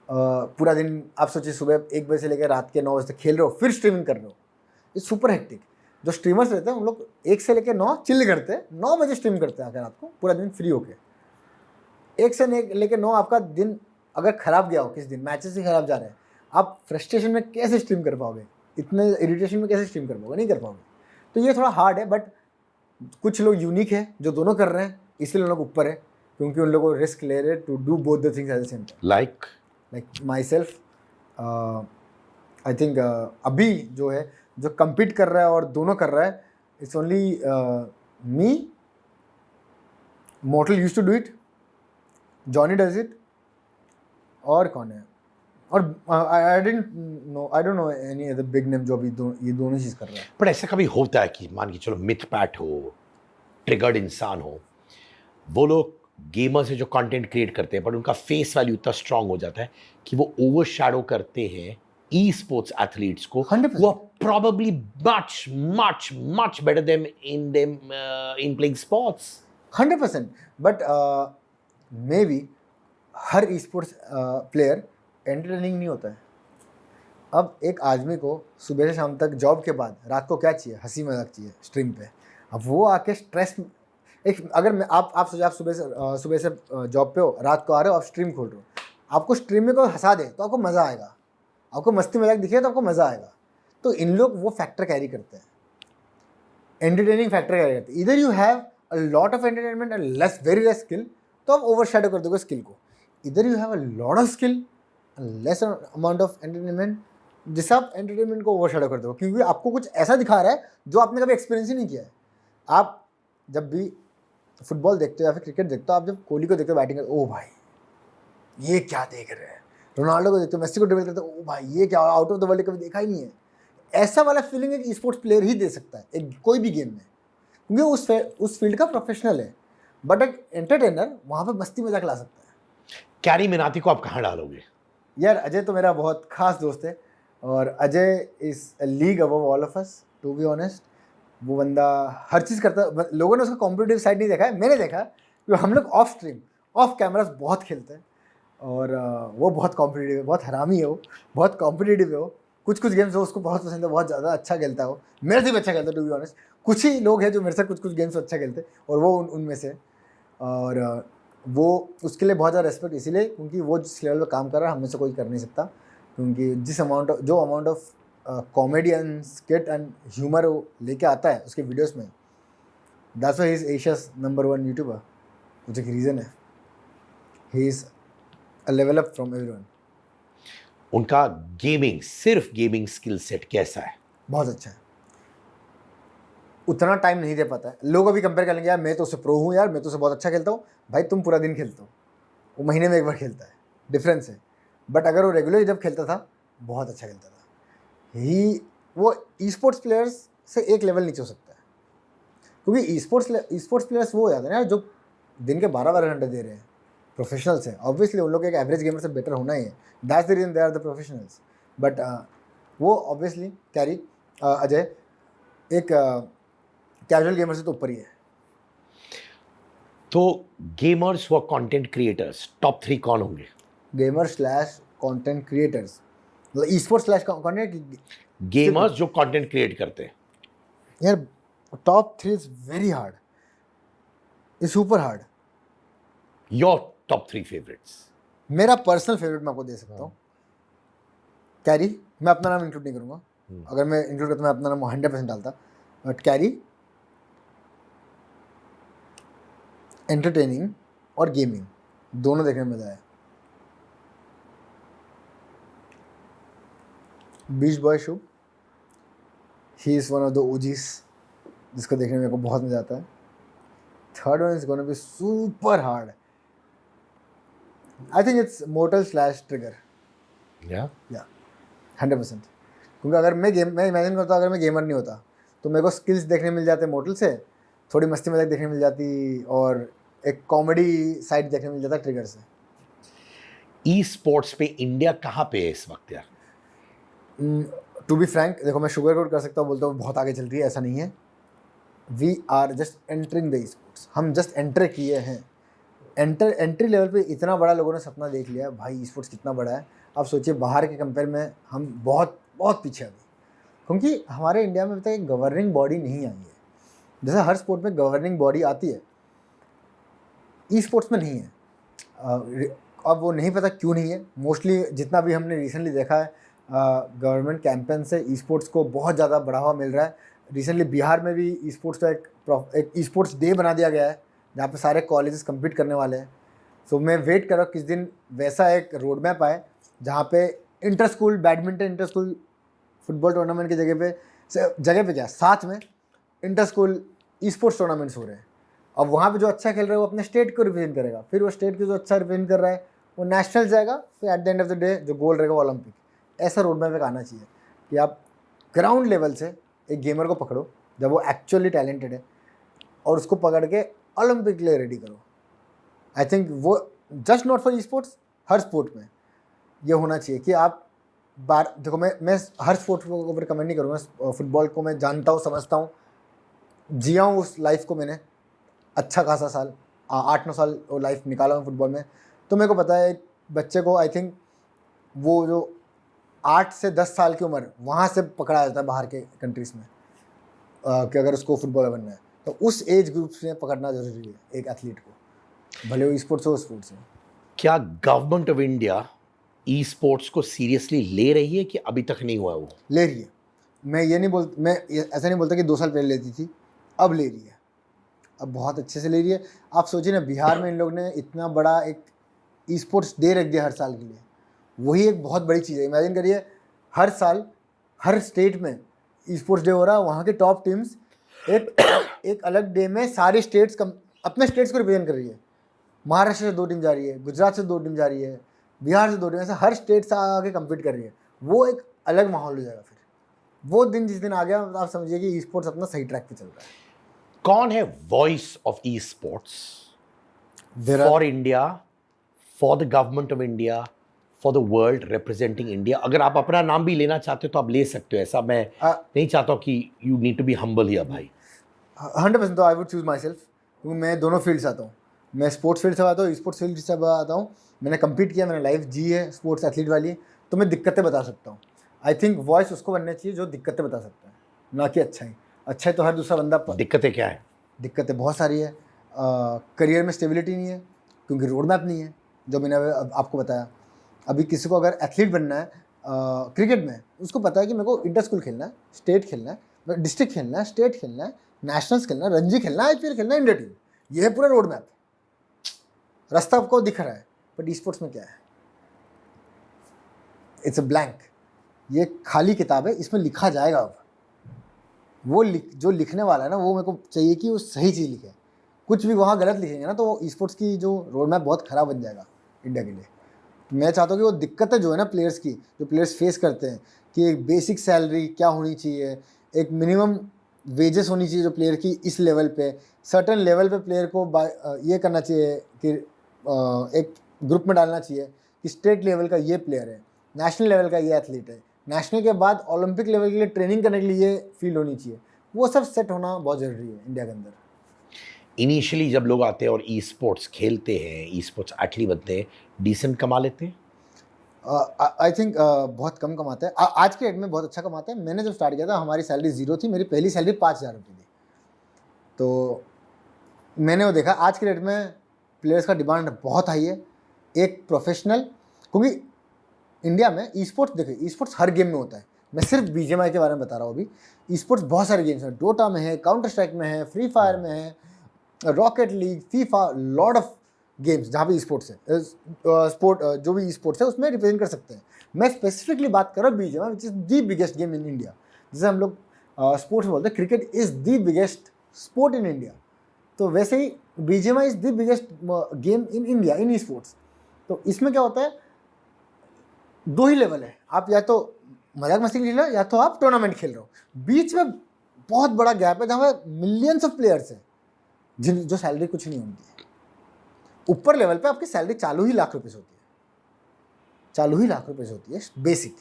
पूरा दिन आप सोचिए सुबह 1 बजे से लेकर रात के 9 बजे तक खेल रहे हो, फिर स्ट्रीमिंग कर रहे हो, ये सुपर हेक्टिक। जो स्ट्रीमर्स रहते हैं उन लोग 1 से लेकर 9 चिल करते हैं, 9 बजे स्ट्रीम करते हैं आकर रात को, पूरा दिन फ्री होके। 1 से लेकर 9 आपका दिन अगर ख़राब गया हो, किस दिन मैचेस ही ख़राब जा रहे हैं, आप फ्रस्ट्रेशन में कैसे स्ट्रीम कर पाओगे, इतने इरिटेशन में कैसे स्ट्रीम कर पाओगे? नहीं कर पाओगे। तो ये थोड़ा हार्ड है, बट कुछ लोग यूनिक है जो दोनों कर रहे हैं, इसलिए उन लोग ऊपर है, क्योंकि उन लोगों को रिस्क ले रहे to do both the things at the same time. Like myself, I think अभी जो है जो compete कर रहा है और दोनों कर रहा है, it's only me, Mortal used to do it, Johnny does it, और कौन है? और I don't know any other big name जो अभी ये दोनों चीज़ कर रहा है। पर ऐसा कभी होता है कि मान के चलो मिथ पैट हो, ट्रिगर्ड इंसान हो, वो लोग गेमर से जो कंटेंट क्रिएट करते हैं बट उनका फेस वैल्यू इतना स्ट्रांग हो जाता है कि वो ओवरशैडो करते हैं ई स्पोर्ट्स एथलीट्स को 100%. who are probably much better than in playing sports. 100%. But may be her e sports player entertaining नहीं होता है. अब एक आदमी को सुबह से शाम तक जॉब के बाद रात को क्या चाहिए? हंसी मजाक चाहिए स्ट्रीम पे. अब वो आके स्ट्रेस एक अगर मैं आप सोचिए, आप सुबह से जॉब पे हो, रात को आ रहे हो, आप स्ट्रीम खोल रहे हो, आपको स्ट्रीम में कोई हंसा दे तो आपको मज़ा आएगा, आपको मस्ती मजाक दिखे तो आपको मज़ा आएगा. तो इन लोग वो फैक्टर कैरी करते हैं, एंटरटेनिंग फैक्टर कैरी करते हैं. इधर you have a lot of entertainment and very less skill, तो आप ओवरशैडो कर दोगे स्किल को. इधर you have a lot of skill less amount of entertainment, जिससे आप एंटरटेनमेंट को ओवरशैडो कर दोगे, क्योंकि आपको कुछ ऐसा दिखा रहा है जो आपने कभी एक्सपीरियंस ही नहीं किया है. आप जब भी फुटबॉल देखते हो या फिर क्रिकेट देखते हो, आप जब कोहली को देखते हो बैटिंग करते, ओ भाई ये क्या देख रहे हैं. रोनाल्डो को देखते हो, मेसी को ड्रिबल करते हो, ओ भाई ये क्या, आउट ऑफ द वर्ल्ड कभी देखा ही नहीं है. ऐसा वाला फीलिंग एक स्पोर्ट्स प्लेयर ही दे सकता है एक कोई भी गेम में, क्योंकि उस फील्ड का प्रोफेशनल है. बट एक एंटरटेनर वहाँ पे मस्ती मजाक ला सकता है. कैरी मिनाती को आप कहाँ डालोगे? यार अजय तो मेरा बहुत खास दोस्त है, और Ajay is a league above all of us, to be honest. वो बंदा हर चीज़ करता है. लोगों ने उसका कॉम्पिटिटिव साइड नहीं देखा है, मैंने देखा है, क्योंकि हम लोग ऑफ स्ट्रीम ऑफ कैमरास बहुत खेलते हैं. और वो बहुत कॉम्पिटिटिव है, बहुत हरामी है, वो बहुत कॉम्पिटिटिव है. वो कुछ गेम्स हो उसको बहुत पसंद है, बहुत ज़्यादा अच्छा खेलता है. वो मेरे से भी अच्छा खेलता है, टू बी ऑनेस्ट. कुछ ही लोग हैं जो मेरे से कुछ गेम्स अच्छा खेलते हैं, और वो उनमें से. और वो उसके लिए बहुत ज़्यादा रेस्पेक्ट इसीलिए क्योंकि वो जिस लेवल पे काम कर रहा है हमें से कोई कर नहीं सकता. क्योंकि जो amount of comedy and skit and humour वो लेके आता है उसके वीडियोस में, that's why he is Asia's number 1 YouTuber. कुछ एक रीज़न है. He is a level up from everyone. उनका सिर्फ गेमिंग स्किल सेट कैसा है? बहुत अच्छा है. उतना टाइम नहीं दे पाता है. लोग अभी कंपेयर करेंगे, यार मैं तो उससे प्रो हूँ, यार मैं तो उससे बहुत अच्छा खेलता हूँ. भाई तुम पूरा दिन खेलते हो, वो महीने में एक बार खेलता है, डिफरेंस है. बट अगर वो रेगुलरली जब खेलता था बहुत अच्छा खेलता था. वो ई स्पोर्ट्स प्लेयर्स से एक लेवल नीचे हो सकता है, क्योंकि ई स्पोर्ट्स प्लेयर्स वो हो जाते हैं ना जो दिन के 12-12 घंटे दे रहे हैं. प्रोफेशनल्स हैं, ऑब्वियसली उन लोग एक एवरेज गेमर से बेटर होना ही है. That's the reason they are the professionals. But वो ऑब्वियसली कैरी अजय एक कैजुअल गेमर से तो ऊपर ही है. तो गेमर्स व कंटेंट क्रिएटर्स टॉप 3 कौन होंगे? गेमर स्लैश कंटेंट क्रिएटर्स, मतलब e sports slash content gamers जो कंटेंट क्रिएट करते हैं. यार top 3 is very hard, is super hard. Your top 3 favourites? मेरा पर्सनल फेवरेट मैं आपको दे सकता हूँ, कैरी. मैं अपना नाम इंक्लूड नहीं करूँगा, अगर मैं इंक्लूड करता मैं अपना नाम 100% डालता. बट कैरी एंटरटेनिंग और गेमिंग दोनों देखने में मजा आया. Beach boy Shubh, he is one of the OGs जिसको देखने में मेरे को बहुत मजा आता है. Third one is gonna be super hard. I think it's Mortal slash trigger. Ya 100%. क्योंकि अगर मैं इमेजिन करता अगर मैं गेमर नहीं होता तो मेरे को स्किल्स देखने मिल जाते मोर्टल से, थोड़ी मस्ती मजाक देखने मिल जाती, और एक कॉमेडी साइड देखने मिल जाता ट्रिगर से. ई स्पोर्ट्स पे इंडिया कहाँ पे है इस वक्त यार? टू बी फ्रैंक, देखो मैं शुगर कोट कर सकता हूँ, बोलता हूँ बहुत आगे चल रही है, ऐसा नहीं है. We are just entering the e sports. हम जस्ट एंटर किए हैं. एंट्री लेवल पे इतना बड़ा लोगों ने सपना देख लिया भाई. ई स्पोर्ट्स कितना बड़ा है आप सोचिए. बाहर के कंपेयर में हम बहुत बहुत पीछे अभी, क्योंकि हमारे इंडिया में अभी तक एक गवर्निंग बॉडी नहीं आई है. जैसे हर स्पोर्ट में गवर्निंग बॉडी आती है, ई स्पोर्ट्स में नहीं है. अब वो नहीं पता क्यों नहीं है. मोस्टली जितना भी हमने रिसेंटली देखा है, गवर्नमेंट कैंपेन से ई स्पोर्ट्स को बहुत ज़्यादा बढ़ावा मिल रहा है. रिसेंटली बिहार में भी ई स्पोर्ट्स का एक ई स्पोर्ट्स डे बना दिया गया है जहाँ पे सारे कॉलेजेस कम्पीट करने वाले हैं. सो मैं वेट कर रहा हूँ किस दिन वैसा एक रोड मैप आए जहाँ पे inter school badminton, inter school football tournament की जगह पे क्या साथ में inter school e sports tournaments हो रहे हैं. अब वहाँ पे जो अच्छा खेल रहा है वो अपने स्टेट को रिप्रेजेंट करेगा, फिर वो स्टेट को जो अच्छा रिप्रेजेंट कर रहा है वो नेशनल जाएगा, फिर at the end of the day जो गोल रहेगा वो ओलंपिक. ऐसा रोड मैप एक आना चाहिए कि आप ग्राउंड लेवल से एक गेमर को पकड़ो जब वो एक्चुअली टैलेंटेड है और उसको पकड़ के ओलंपिक के लिए रेडी करो. आई थिंक वो just not for e sports, her sport में ये होना चाहिए कि आप देखो मैं हर स्पोर्ट को रिकमेंड नहीं करूँगा। फुटबॉल को मैं जानता हूँ, समझता हूँ, जिया हूँ उस लाइफ को मैंने अच्छा खासा साल, 8-9 साल वो लाइफ निकाला हूँ फुटबॉल में। तो मेरे को पता है एक बच्चे को आई थिंक वो जो 8 से 10 साल की उम्र वहाँ से पकड़ा जाता है बाहर के कंट्रीज़ में, कि अगर उसको फुटबॉलर बनना है तो उस एज ग्रुप से पकड़ना ज़रूरी है एक एथलीट को, भले वो स्पोर्ट्स हो स्पोर्ट्स हो। क्या government of India E sports को सीरियसली ले रही है कि अभी तक नहीं हुआ वो? ले रही है। मैं ऐसा नहीं बोलता कि 2 साल पहले लेती थी, अब ले रही है, अब बहुत अच्छे से ले रही है। आप सोचिए ना, बिहार में इन लोग ने इतना बड़ा एक ई स्पोर्ट्स डे रख दिया हर साल के लिए, वही एक बहुत बड़ी चीज़ है। इमेजिन करिए हर साल हर स्टेट में ई स्पोर्ट्स डे हो रहा है, वहाँ के टॉप टीम्स एक अलग डे में सारे स्टेट्स अपने स्टेट्स को रिप्रेजेंट कर रही है। महाराष्ट्र से 2 टीम जा रही है, गुजरात से 2 टीम जा रही है, बिहार से 2 टीम, ऐसे हर स्टेट से आगे कम्पीट कर रही है। वो एक अलग माहौल हो जाएगा। फिर वो दिन जिस दिन आ गया, आप समझिए कि ई स्पोर्ट्स अपना सही ट्रैक पे चल रहा है। कौन है voice of e sports for India, for the government of India, for the world, representing India? अगर आप अपना नाम भी लेना चाहते हो तो आप ले सकते हो, ऐसा मैं नहीं चाहता हूँ कि you need to be humble here भाई। 100% तो I would choose myself, क्योंकि मैं दोनों फील्ड से आता हूँ। मैं स्पोर्ट्स फील्ड से आता हूँ, स्पोर्ट्स फील्ड से आता हूँ। मैंने कम्पीट किया, मैंने लाइफ जी है स्पोर्ट्स एथलीट वाली, तो मैं दिक्कतें बता सकता हूँ। आई थिंक वॉइस उसको बनना चाहिए जो दिक्कतें बता सकता है, ना कि अच्छाई। अच्छाई तो हर दूसरा बंदा दिक्कतें क्या है? दिक्कतें बहुत सारी है। करियर में स्टेबिलिटी नहीं है, क्योंकि रोड मैप नहीं है, जो मैंने आपको बताया। अभी किसी को अगर एथलीट बनना है क्रिकेट में, उसको पता है कि मेरे को इंटर स्कूल खेलना है, स्टेट खेलना है, डिस्ट्रिक्ट खेलना है, स्टेट खेलना है, नेशनल्स खेलना है, रणजी खेलना है, IPL खेलना है, इंडिया टीम। ये है पूरा रोड मैप, रास्ता आपको दिख रहा है। बट स्पोर्ट्स में क्या है? इट्स अ ब्लैंक, ये खाली किताब है, इसमें लिखा जाएगा। अब वो जो लिखने वाला है ना, वो मेरे को चाहिए कि वो सही चीज़ लिखे। कुछ भी वहाँ गलत लिखेंगे ना, तो वो स्पोर्ट्स की जो रोड मैप बहुत ख़राब बन जाएगा इंडिया के लिए। तो मैं चाहता हूँ कि वो दिक्कतें जो है ना प्लेयर्स की, जो प्लेयर्स फेस करते हैं, कि एक बेसिक सैलरी क्या होनी चाहिए, एक मिनिमम वेजेस होनी चाहिए जो प्लेयर की इस लेवल पे, सर्टन लेवल पे प्लेयर को ये करना चाहिए कि एक ग्रुप में डालना चाहिए कि स्टेट लेवल का ये प्लेयर है, नेशनल लेवल का ये एथलीट है, नेशनल के बाद ओलंपिक लेवल के लिए ट्रेनिंग करने के लिए ये फील्ड होनी चाहिए। वो सब सेट होना बहुत ज़रूरी है इंडिया के अंदर। इनिशियली जब लोग आते हैं और ई स्पोर्ट्स खेलते हैं, ई स्पोर्ट्स एथलीट बनते हैं, डिसेंट कमा लेते हैं? आई थिंक बहुत कम कमाते हैं। आज के डेट में बहुत अच्छा कमाते हैं। मैंने जब स्टार्ट किया था, हमारी सैलरी 0 थी। मेरी पहली सैलरी 5,000 रुपये थी। तो मैंने वो देखा, आज के डेट में प्लेयर्स का डिमांड बहुत हाई है। एक प्रोफेशनल, क्योंकि इंडिया में ई स्पोर्ट्स, देखिए ई स्पोर्ट्स हर गेम में होता है। मैं सिर्फ BGMI के बारे में बता रहा हूँ। अभी ई स्पोर्ट्स बहुत सारे गेम्स हैं, डोटा में है, काउंटर स्ट्राइक में है, फ्री फायर में है, rocket league, FIFA, lot of games जहाँ पे स्पोर्ट्स है। स्पोर्ट जो भी स्पोर्ट्स है उसमें रिप्रेजेंट कर सकते हैं। मैं स्पेसिफिकली बात कर रहा हूँ BGMI, which is the biggest game in India. जैसे हम लोग स्पोर्ट्स बोलते हैं, cricket is the biggest sport in India, तो वैसे ही BGMI is the biggest game in India in sports. तो इसमें क्या होता है, 2 ही लेवल है। आप या तो मजाक मस्ती खेल रहे हो, या तो आप टूर्नामेंट खेल रहे हो। बीच में बहुत बड़ा गैप है जहाँ पे मिलियंस ऑफ प्लेयर्स हैं जो सैलरी कुछ नहीं होती है। ऊपर लेवल पे आपकी सैलरी चालू ही लाख रुपए से होती है, चालू ही लाख रुपए से होती है बेसिक।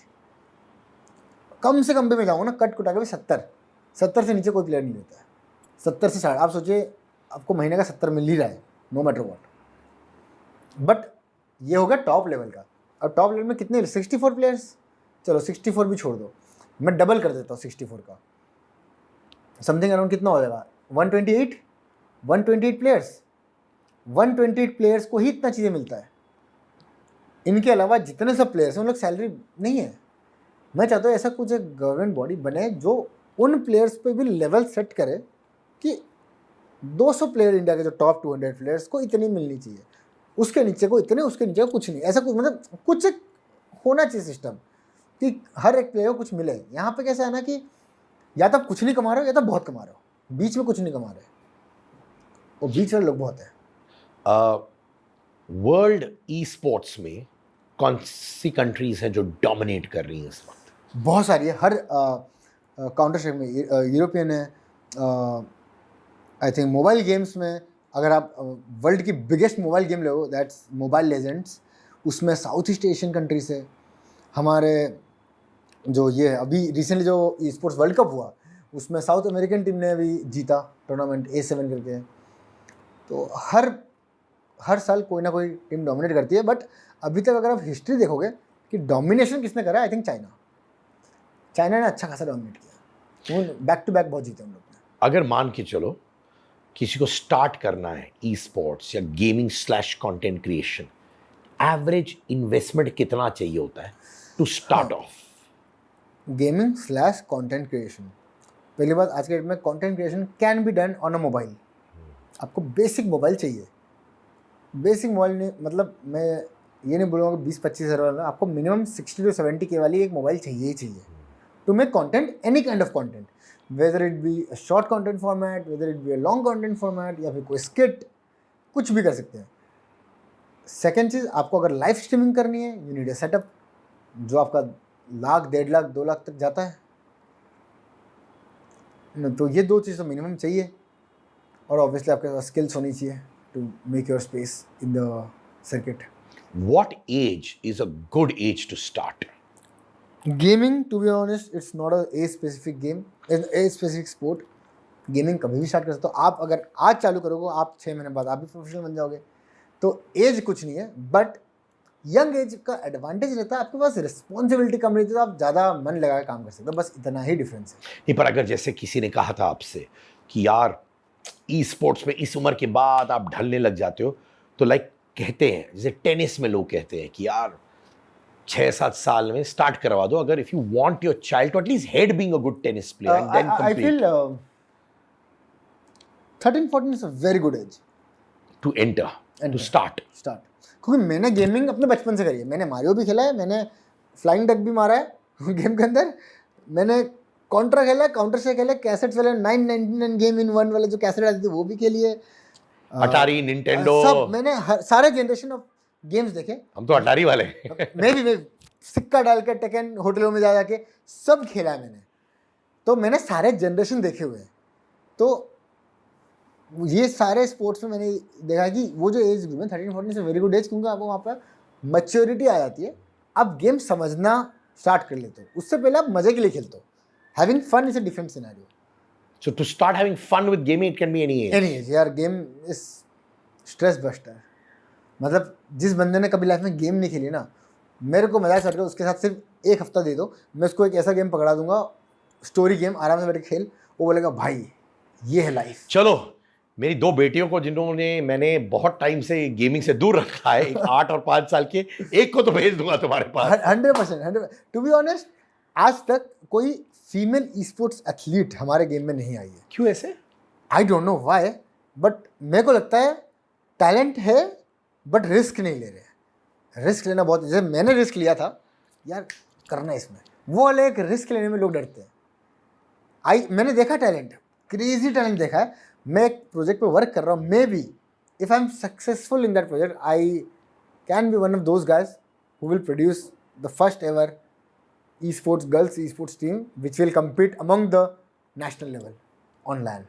कम से कम पे मैं जाऊँगा ना, कट कुटा के भी 70 से नीचे कोई प्लेयर नहीं लेता है। 70 से 60, आप सोचिए आपको महीने का 70 मिल ही रहा है, नो मैटर वॉट। बट ये होगा टॉप लेवल का। अब टॉप लेवल में कितने, 64 प्लेयर्स, चलो 64 भी छोड़ दो, मैं डबल कर देता हूँ 64 का, समथिंग अराउंड कितना हो जाएगा, 128 प्लेयर्स। 128 प्लेयर्स को ही इतना चीज़ें मिलता है। इनके अलावा जितने सब प्लेयर्स हैं उन लोग सैलरी नहीं है। मैं चाहता हूँ ऐसा कुछ एक गवर्नमेंट बॉडी बने जो उन प्लेयर्स पे भी लेवल सेट करे कि 200 प्लेयर इंडिया के जो टॉप 200 प्लेयर्स को इतनी मिलनी चाहिए, उसके नीचे को इतने, उसके नीचे को कुछ नहीं। ऐसा कुछ मतलब कुछ एक होना चाहिए सिस्टम कि हर एक प्लेयर को कुछ मिले। यहाँ पे कैसा है ना कि या तो आप कुछ नहीं कमा रहे हो या तो बहुत कमा रहे हो, बीच में कुछ नहीं कमा रहे, और बीच वाले लोग बहुत हैं। वर्ल्ड ई स्पोर्ट्स में कौन सी कंट्रीज हैं जो डोमिनेट कर रही हैं इस वक्त? बहुत सारी है। हर काउंटर स्ट्राइक में यूरोपियन है। आई थिंक मोबाइल गेम्स में अगर आप वर्ल्ड की biggest mobile game low, that's mobile legends, उसमें साउथ ईस्ट एशियन कंट्रीज है। हमारे जो ये अभी रिसेंटली जो ई स्पोर्ट्स वर्ल्ड कप हुआ उसमें साउथ अमेरिकन टीम ने अभी जीता टूर्नामेंट A7 करके। तो हर साल कोई ना कोई टीम डोमिनेट करती है, बट अभी तक अगर आप हिस्ट्री देखोगे कि डोमिनेशन किसने करा है, आई थिंक चाइना ने अच्छा खासा डोमिनेट किया। वो बैक टू बैक बहुत जीते हम लोग ने। अगर मान के चलो किसी को स्टार्ट करना है ई स्पोर्ट्स या gaming / content creation, average investment कितना चाहिए होता है to start off? Gaming / content creation, पहली बात आज के डेट में content creation can be done on a mobile. आपको बेसिक मोबाइल चाहिए। बेसिक मोबाइल नहीं, मतलब मैं ये नहीं बोलूँगा 20-25 हज़ार वाला, आपको मिनिमम 60 to 70K वाली एक मोबाइल चाहिए ही चाहिए to make content, any kind of content, whether it be a short content format, whether it be a long content format, या फिर कोई स्किट, कुछ भी कर सकते हैं। सेकेंड चीज़, आपको अगर लाइव स्ट्रीमिंग करनी है, यू नीड अ सेटअप जो आपका 1 लाख, 1.5 लाख, 2 लाख तक जाता है। तो ये 2 चीज़ तो मिनिमम चाहिए, और ऑब्वियसली आपके पास स्किल्स होनी चाहिए to make your space in the circuit. What age is a good age to start? Gaming, to be honest, it's not a age specific game, age specific sport. Gaming कभी भी start कर सकते हो आप। अगर आज चालू करोगे, आप 6 महीने बाद आप भी प्रोफेशनल बन जाओगे। तो एज कुछ नहीं है, बट यंग एज का एडवांटेज रहता है, आपके पास रिस्पॉन्सिबिलिटी कम रहती है, तो आप ज़्यादा मन लगा के काम कर सकते हो। बस इतना ही डिफरेंस है। नहीं, पर अगर जैसे किसी ने कहा था आपसे कि यार ई स्पोर्ट्स में इस उम्र के बाद आप ढलने लग जाते हो, तो लाइक कहते हैं जैसे टेनिस में लोग कहते हैं कि यार 6-7 साल में स्टार्ट करवा दो, अगर if you want your child to at least head being a good tennis player and then I feel complete 13-14 is a very good age to enter to start. क्योंकि मैंने गेमिंग अपने बचपन से करी है। मैंने मारियो भी खेला है, मैंने फ्लाइंग डक भी मारा है गेम के अंदर, मैंने कॉन्ट्रा खेला है, काउंटर से खेला है, कैसेट्स वाले 999 गेम इन वन वाले जो कैसेट आती थी वो भी खेली है। अटारी, निंटेंडो, सब मैंने सारे जनरेशन ऑफ गेम्स देखे। हम तो अटारी वाले हैं। मैं भी सिक्का डाल के टेकन होटलों में जा जाके सब खेला है मैंने। तो मैंने सारे जनरेशन देखे हुए हैं। तो ये सारे स्पोर्ट्स में मैंने देखा कि वो जो एज ग्रुप है 13-14 से वेरी गुड एज, क्योंकि आपको वहाँ पर मैच्योरिटी आ जाती है, आप गेम समझना स्टार्ट कर लेते हो। उससे पहले आप मजे के लिए खेलते हो। Having fun is a different scenario. So to start having fun with gaming, it can be any age. Any as यार, गेम इज स्ट्रेस बस्टर। मतलब जिस बंदे ने कभी लाइफ में गेम नहीं खेली ना, मेरे को मजा चढ़ रहा है, उसके साथ सिर्फ 1 हफ्ता दे दो, मैं उसको एक ऐसा गेम पकड़ा दूंगा, स्टोरी गेम, आराम से बैठ के खेल, वो बोलेगा भाई ये है लाइफ। चलो, मेरी 2 बेटियों को जिन्होंने मैंने बहुत टाइम से गेमिंग से दूर रखा है, एक 8 और 5 साल के, एक को तो भेज दूंगा तुम्हारे पास। 100%। टू बी ऑनेस्ट, आज तक कोई फीमेल ई स्पोर्ट्स एथलीट हमारे गेम में नहीं आई है। क्यों ऐसे? आई डोंट नो व्हाई, बट मेरे को लगता है टैलेंट है, बट रिस्क नहीं ले रहे। रिस्क लेना बहुत, जैसे मैंने रिस्क लिया था यार, करना इसमें, वो वाले एक रिस्क लेने में लोग डरते हैं। मैंने देखा टैलेंट, क्रेजी टैलेंट देखा है। मैं एक प्रोजेक्ट पे वर्क कर रहा हूँ, may be if I am successful in that project, I can be one of those guys who will produce the first ever esports girls esports team which will compete among the national level on land.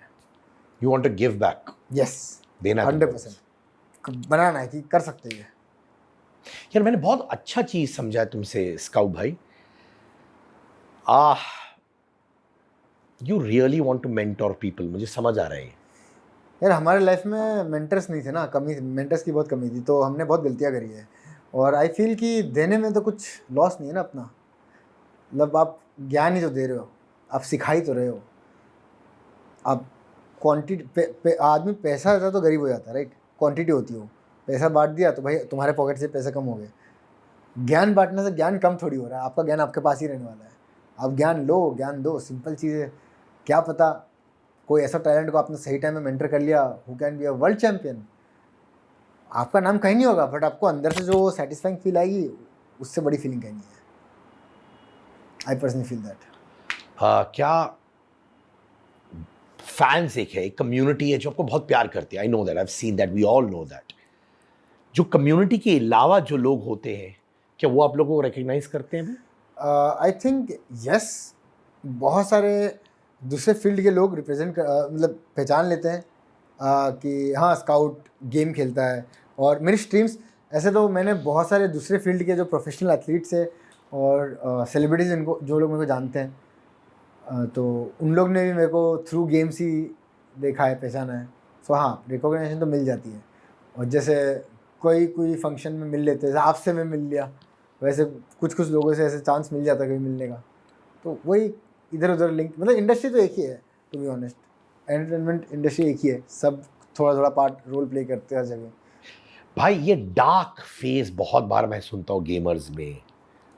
You want to give back? Yes, देना 100% बनाना है कि कर सकते हैं। यार मैंने बहुत अच्छा चीज समझा है तुमसे स्काउट भाई। You really want to mentor people, मुझे समझ आ रहा है। यार हमारे लाइफ में मेंटर्स नहीं थे ना, कमी, मेंटर्स की बहुत कमी थी, तो हमने बहुत गलतियाँ करी है। और आई फील कि देने में तो कुछ लॉस नहीं है ना अपना। मतलब आप ज्ञान ही तो दे रहे हो, आप सिखा ही तो रहे हो। आप क्वांटिटी आदमी पैसा रहता तो गरीब हो जाता, राइट? क्वांटिटी होती हो, पैसा बांट दिया तो भाई तुम्हारे पॉकेट से पैसे कम हो गए। ज्ञान बांटने से ज्ञान कम थोड़ी हो रहा है, आपका ज्ञान आपके पास ही रहने वाला है। आप ज्ञान लो, ज्ञान दो, सिंपल चीज़ है। क्या पता कोई ऐसा टैलेंट को आपने सही टाइम में मेंटर कर लिया, who can be a world champion. आपका नाम कहीं नहीं होगा, बट आपको अंदर से जो सेटिस्फाइंग फील आएगी, उससे बड़ी फीलिंग कहीं नहीं है। I personally feel that. क्या फैंस एक है, एक कम्युनिटी है जो आपको बहुत प्यार करती है। I know that, I have seen that, we all know that. जो कम्युनिटी के अलावा जो लोग होते हैं, क्या वो आप लोगों को रिकग्नाइज करते हैं? आई थिंक यस, बहुत सारे दूसरे फील्ड के लोग रिप्रेजेंट मतलब पहचान लेते हैं कि हाँ स्काउट गेम खेलता है। और मेरी स्ट्रीम्स ऐसे तो मैंने बहुत सारे दूसरे फील्ड के जो प्रोफेशनल एथलीट्स है और सेलिब्रिटीज़ इनको जो लोग मेरे को जानते हैं तो उन लोग ने भी मेरे को थ्रू गेम्स ही देखा है, पहचाना है। सो हाँ, रिकॉग्निशन तो मिल जाती है। और जैसे कोई फंक्शन में मिल लेते हैं, जैसे आपसे मैं मिल लिया, वैसे कुछ लोगों से ऐसे चांस मिल जाता है कभी मिलने का। तो वही इधर उधर लिंक, मतलब इंडस्ट्री तो एक ही है to be honest, entertainment industry एक ही है, सब थोड़ा पार्ट रोल प्ले करते हैं हर जगह। भाई ये डार्क फेज बहुत बार मैं सुनता हूँ गेमर्स में,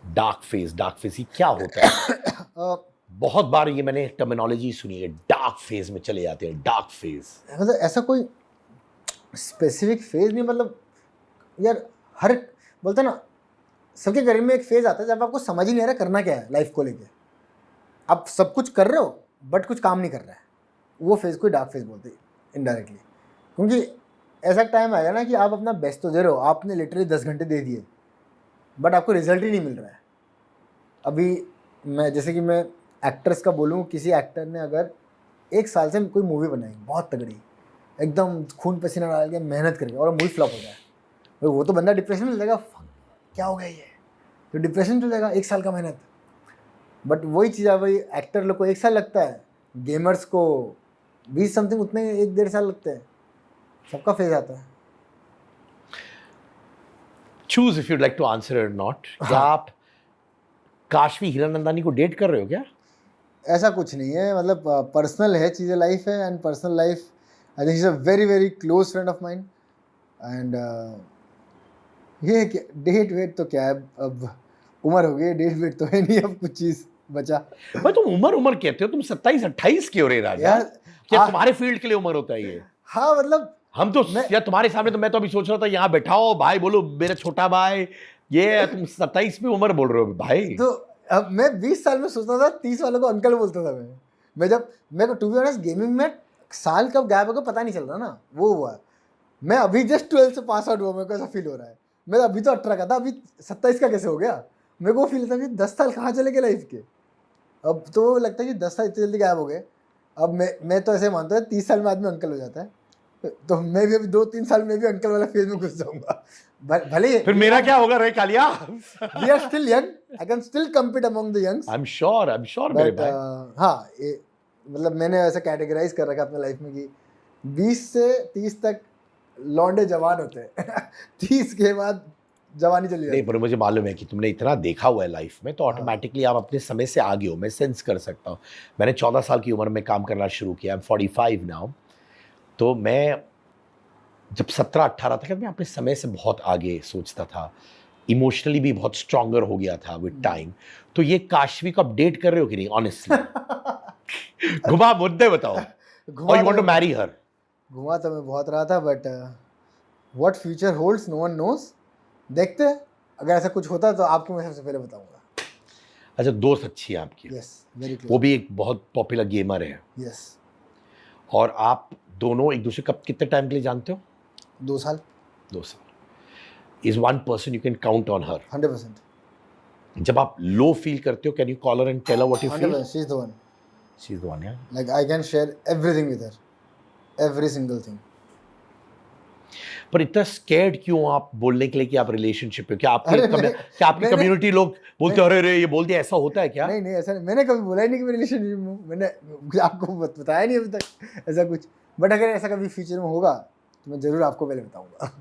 डार्क फेज ये क्या होता है? बहुत बार ये मैंने टर्मिनोलॉजी सुनी है, डार्क फेज में चले जाते हैं, डार्क फेज। मतलब ऐसा कोई स्पेसिफिक फेज नहीं, मतलब यार हर बोलते ना, सबके करियर में एक फेज आता है जब आपको समझ ही नहीं आ रहा करना क्या है लाइफ को लेके। आप सब कुछ कर रहे हो बट कुछ काम नहीं कर रहा है, वो फेज को डार्क फेज बोलते हैं इनडायरेक्टली। क्योंकि ऐसा टाइम आएगा ना कि आप अपना बेस्ट तो दे रहे हो, आपने लिटरली 10 घंटे दे दिए बट आपको रिजल्ट ही नहीं मिल रहा है। अभी मैं जैसे कि मैं एक्टर्स का बोलूँ, किसी एक्टर ने अगर 1 साल से कोई मूवी बनाई बहुत तगड़ी, एकदम खून पसीना डाल के मेहनत करके, और मूवी फ्लॉप हो जाए, भाई वो तो बंदा डिप्रेशन में चलेगा, क्या हो गया ये, तो डिप्रेशन चल जाएगा 1 साल का मेहनत। बट वही चीज़ है, भाई एक्टर लोग को 1 साल लगता है, गेमर्स को 20 समथिंग उतने 1-1.5 साल लगते हैं, सबका फेज आता है। Choose if you'd like to answer और नॉट। क्या आप काशवी हीरानंदानी को डेट कर रहे हो क्या? ऐसा कुछ नहीं है, मतलब पर्सनल है चीज़ें, लाइफ है, and personal life I think is a very very close friend of mine. And ये डेट वेट तो क्या है, अब उम्र हो गई, डेट वेट तो है नहीं, अब कुछ चीज़ बचा। भाई तुम उम्र कहते हो, तुम 27-28 क्यों रे राजा? यार क्या तुम्हारे फील्ड के लिए उम्र होता है ये? हाँ मतलब हम तो यार तुम्हारे सामने तो मैं तो अभी सोच रहा था यहाँ बैठाओ भाई, बोलो मेरा छोटा भाई, ये तुम 27 में उम्र बोल रहे हो भाई। तो अब मैं 20 साल में सोचता था, 30 वालों को अंकल बोलता था मैं जब मेरे को टू बी ऑनेस्ट गेमिंग में साल कब गैप होगा पता नहीं चल रहा ना, वो हुआ। मैं अभी जस्ट 12 से पास आउट हुआ, मेरे को ऐसा फील हो रहा है। मैं अभी तो 18 का था, अभी 27 का कैसे हो गया? मेरे को फील था कि 10 साल कहाँ चले गए लाइफ के। अब तो लगता है कि 10 साल इतनी जल्दी गायब हो गए। अब मैं तो ऐसे मानता हूँ 30 साल में आदमी अंकल हो जाता है, तो मैं भी अभी 2-3 साल में भी अंकल वाला फेज में घुस जाऊंगा। भले फिर मेरा क्या होगा रे Kaliya? We are still young. I can still compete among the youngs. I'm sure मेरे भाई। हाँ, मतलब मैंने ऐसा कैटेगराइज कर रखा अपने लाइफ में कि 20 से 30 तक लौंडे जवान होते हैं 30 के बाद जवानी चली जाती नहीं, पर मुझे मालूम है कि तुमने इतना देखा हुआ है लाइफ में, तो ऑटोमेटिकली आप अपने समय से आगे हो, मैं सेंस कर सकता हूँ। मैंने 14 साल की उम्र में काम करना शुरू किया, आई एम 45 नाउ। तो मैं जब 17-18 तक मैं अपने समय से बहुत आगे सोचता था, इमोशनली भी बहुत स्ट्रॉन्गर हो गया था विद टाइम। तो ये काशवी को अपडेट कर रहे हो कि नहीं ऑनेस्टली? घुमा मुद्दे बताओ। और you want to marry her? घुमा तो मैं बहुत रहा था, but what future holds no one knows. देखते हैं, अगर ऐसा कुछ होता तो आपको मैं सबसे पहले बताऊंगा। अच्छा, दोस्त अच्छी है आपकी? Yes, very close. वो भी एक बहुत पॉपुलर गेमर है। यस। और आप दोनों एक दूसरे कब कितने टाइम के लिए जानते हो? 2 साल। 2 साल। Is one person you can count on her? 100%। जब आप लो फील करते हो, can you call her and tell her what you feel? 100%, she is the one. She is the one, yeah? Like I can share everything with her, every single thing. पर इतना scared क्यों आप बोलने के लिए कि आप रिलेशनशिप में? क्या आपकी क्या आपकी मैंने- कम्युनिटी लोग बोलते हैं अरे ये बोल दिया, ऐसा होता है क्या? नहीं ऐसा नहीं, मैंने कभी बोला ही नहीं कि मैं रिलेशनशिप में हूँ। मैंने आपको बताया नहीं अभी तक ऐसा कुछ। बट अगर ऐसा कभी फ्यूचर में होगा तो मैं ज़रूर आपको पहले बताऊंगा।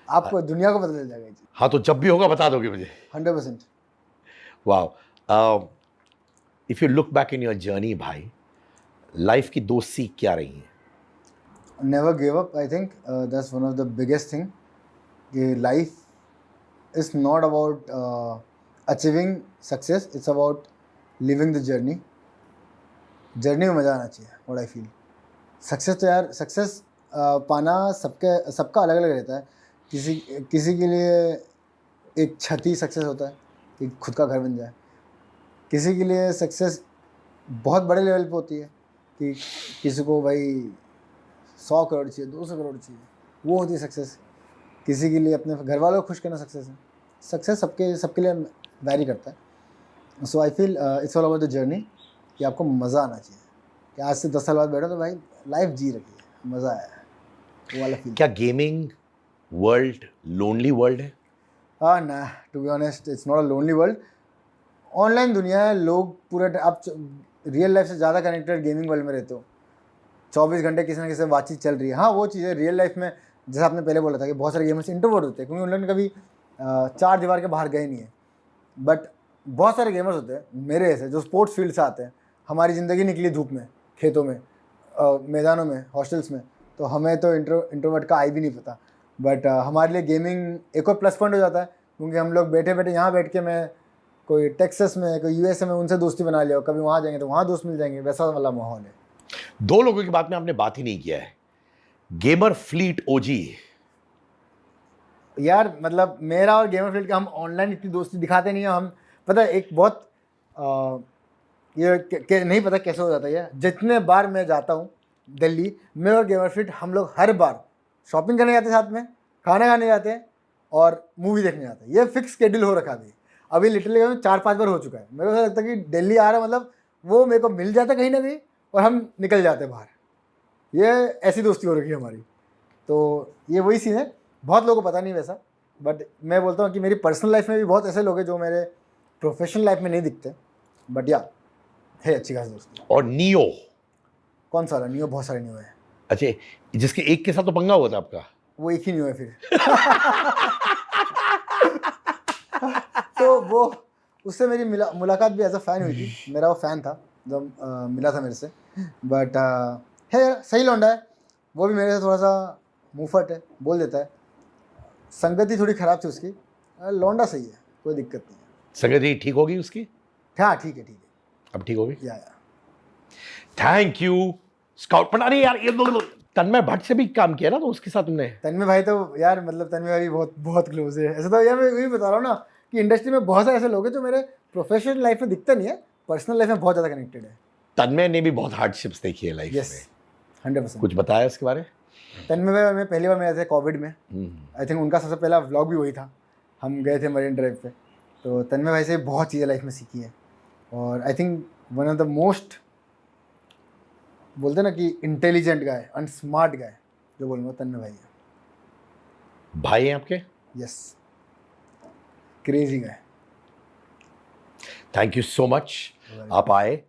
आपको दुनिया को पता चल जाएगा ये चीज़। हाँ, तो जब भी होगा बता दोगे मुझे? 100%। Wow. If you look back in your journey भाई, लाइफ की 2 सीख क्या रही हैं? Never give up. I think that's one of the biggest thing. Life is not about achieving success. It's about living the journey. Journey में मज़ा आना चाहिए, what I feel. सक्सेस तो यार, सक्सेस पाना सबका अलग अलग रहता है। किसी के लिए एक छठी सक्सेस होता है कि खुद का घर बन जाए। किसी के लिए सक्सेस बहुत बड़े लेवल पे होती है कि किसी को भाई 100 करोड़ चाहिए, 200 करोड़ चाहिए, वो होती है सक्सेस। किसी के लिए अपने घर वालों को खुश करना सक्सेस है। सक्सेस सबके लिए वैरी करता है। So I feel it's all about the journey, कि आपको मज़ा आना चाहिए। कि आज से 10 साल बाद बैठो तो भाई लाइफ जी रखी है, मज़ा आया है, वो वाला फील। क्या गेमिंग वर्ल्ड लोनली वर्ल्ड है? ना, to be honest it's not a lonely world. Online दुनिया है, लोग पूरे आप रियल लाइफ से ज़्यादा कनेक्टेड गेमिंग वर्ल्ड में रहते हो, 24 घंटे किसी ना किसी से बातचीत चल रही है। हाँ वो चीज़ है, रियल लाइफ में जैसा आपने पहले बोला था कि बहुत सारे गेमर्स इंट्रोवर्ट होते हैं क्योंकि उन लोगों ने कभी चार दीवार के बाहर गए नहीं है। बट बहुत सारे गेमर्स होते हैं मेरे ऐसे जो स्पोर्ट्स फील्ड से आते हैं, हमारी ज़िंदगी निकली धूप में, खेतों में, मैदानों में, हॉस्टल्स में, तो हमें तो इंट्रोवर्ट का आई भी नहीं पता। बट हमारे लिए गेमिंग एक और प्लस पॉइंट हो जाता है क्योंकि हम लोग बैठे बैठे यहाँ बैठ के, मैं कोई टेक्सास में, कोई यूएसए में, उनसे दोस्ती बना लिया, कभी वहाँ जाएंगे तो वहाँ दोस्त मिल जाएंगे, वैसा वाला माहौल है। दो लोगों की बात में आपने बात ही नहीं किया है, गेमर फ्लीट ओजी। यार मतलब मेरा और गेमर फील्ड का हम ऑनलाइन इतनी दोस्ती दिखाते नहीं हैं। हम पता है एक बहुत नहीं पता कैसे हो जाता है ये, जितने बार मैं जाता हूँ दिल्ली, मैं और गेमर फील्ड हम लोग हर बार शॉपिंग करने जाते हैं, साथ में खाना खाने जाते हैं और मूवी देखने जाते हैं। ये फिक्स शेड्यूल हो रखा अभी लिटरली 4-5 बार हो चुका है। मेरे को ऐसा लगता है कि दिल्ली आ रहा मतलब वो मेरे को मिल जाता कहीं ना कहीं और हम निकल जाते हैं बाहर। ये ऐसी दोस्ती हो रखी है हमारी। तो ये वही सीन है, बहुत लोगों को पता नहीं वैसा, बट मैं बोलता हूँ कि मेरी पर्सनल लाइफ में भी बहुत ऐसे लोग हैं जो मेरे प्रोफेशनल लाइफ में नहीं दिखते, बट या है अच्छी खासी दोस्ती। और नियो, कौन सा वाला नियो? बहुत सारे नियो है। अच्छा, जिसके एक के साथ तो पंगा हुआ था आपका, वो एक ही नियो है फिर। तो वो उससे मेरी मुलाकात भी एज अ फ़ैन हुई थी। मेरा वो फ़ैन था जब मिला था मेरे से, बट है सही लौंडा है वो भी। मेरे से थोड़ा सा मुँहफट है, बोल देता है, संगति थोड़ी ख़राब थी उसकी। लौंडा सही है, कोई दिक्कत नहीं है। संगति ठीक होगी उसकी? हाँ ठीक है, अब ठीक होगी। या थैंक यू स्काउट। पर अरे यार ये तन्मय भट्ट से भी काम किया ना, तो उसके साथ तुमने? तन्मय भाई तो यार मतलब तन्मय भाई बहुत बहुत क्लोज है। ऐसा तो यार मैं वही बता रहा हूँ ना कि इंडस्ट्री में बहुत सारे ऐसे लोग हैं जो मेरे प्रोफेशनल लाइफ में दिखते नहीं है, पर्सनल लाइफ में बहुत ज़्यादा कनेक्टेड है। तन्मय ने भी बहुत हार्डशिप्स देखी है लाइफ यस, में। 100%। कुछ बताया इसके बारे? तन्मय भाई मैं पहली बार मिले थे कोविड में। आई थिंक उनका सबसे पहला व्लॉग भी वही था। हम गए थे मरीन ड्राइव पे, तो तन्मय भाई से बहुत चीज़ें लाइफ में सीखी है। और I think one of the most, बोलते ना कि intelligent guy and smart guy जो बोलूँगा, तन्मय भाई है। भाई हैं आपके? Yes, crazy guy. Thank you so much, आप आए।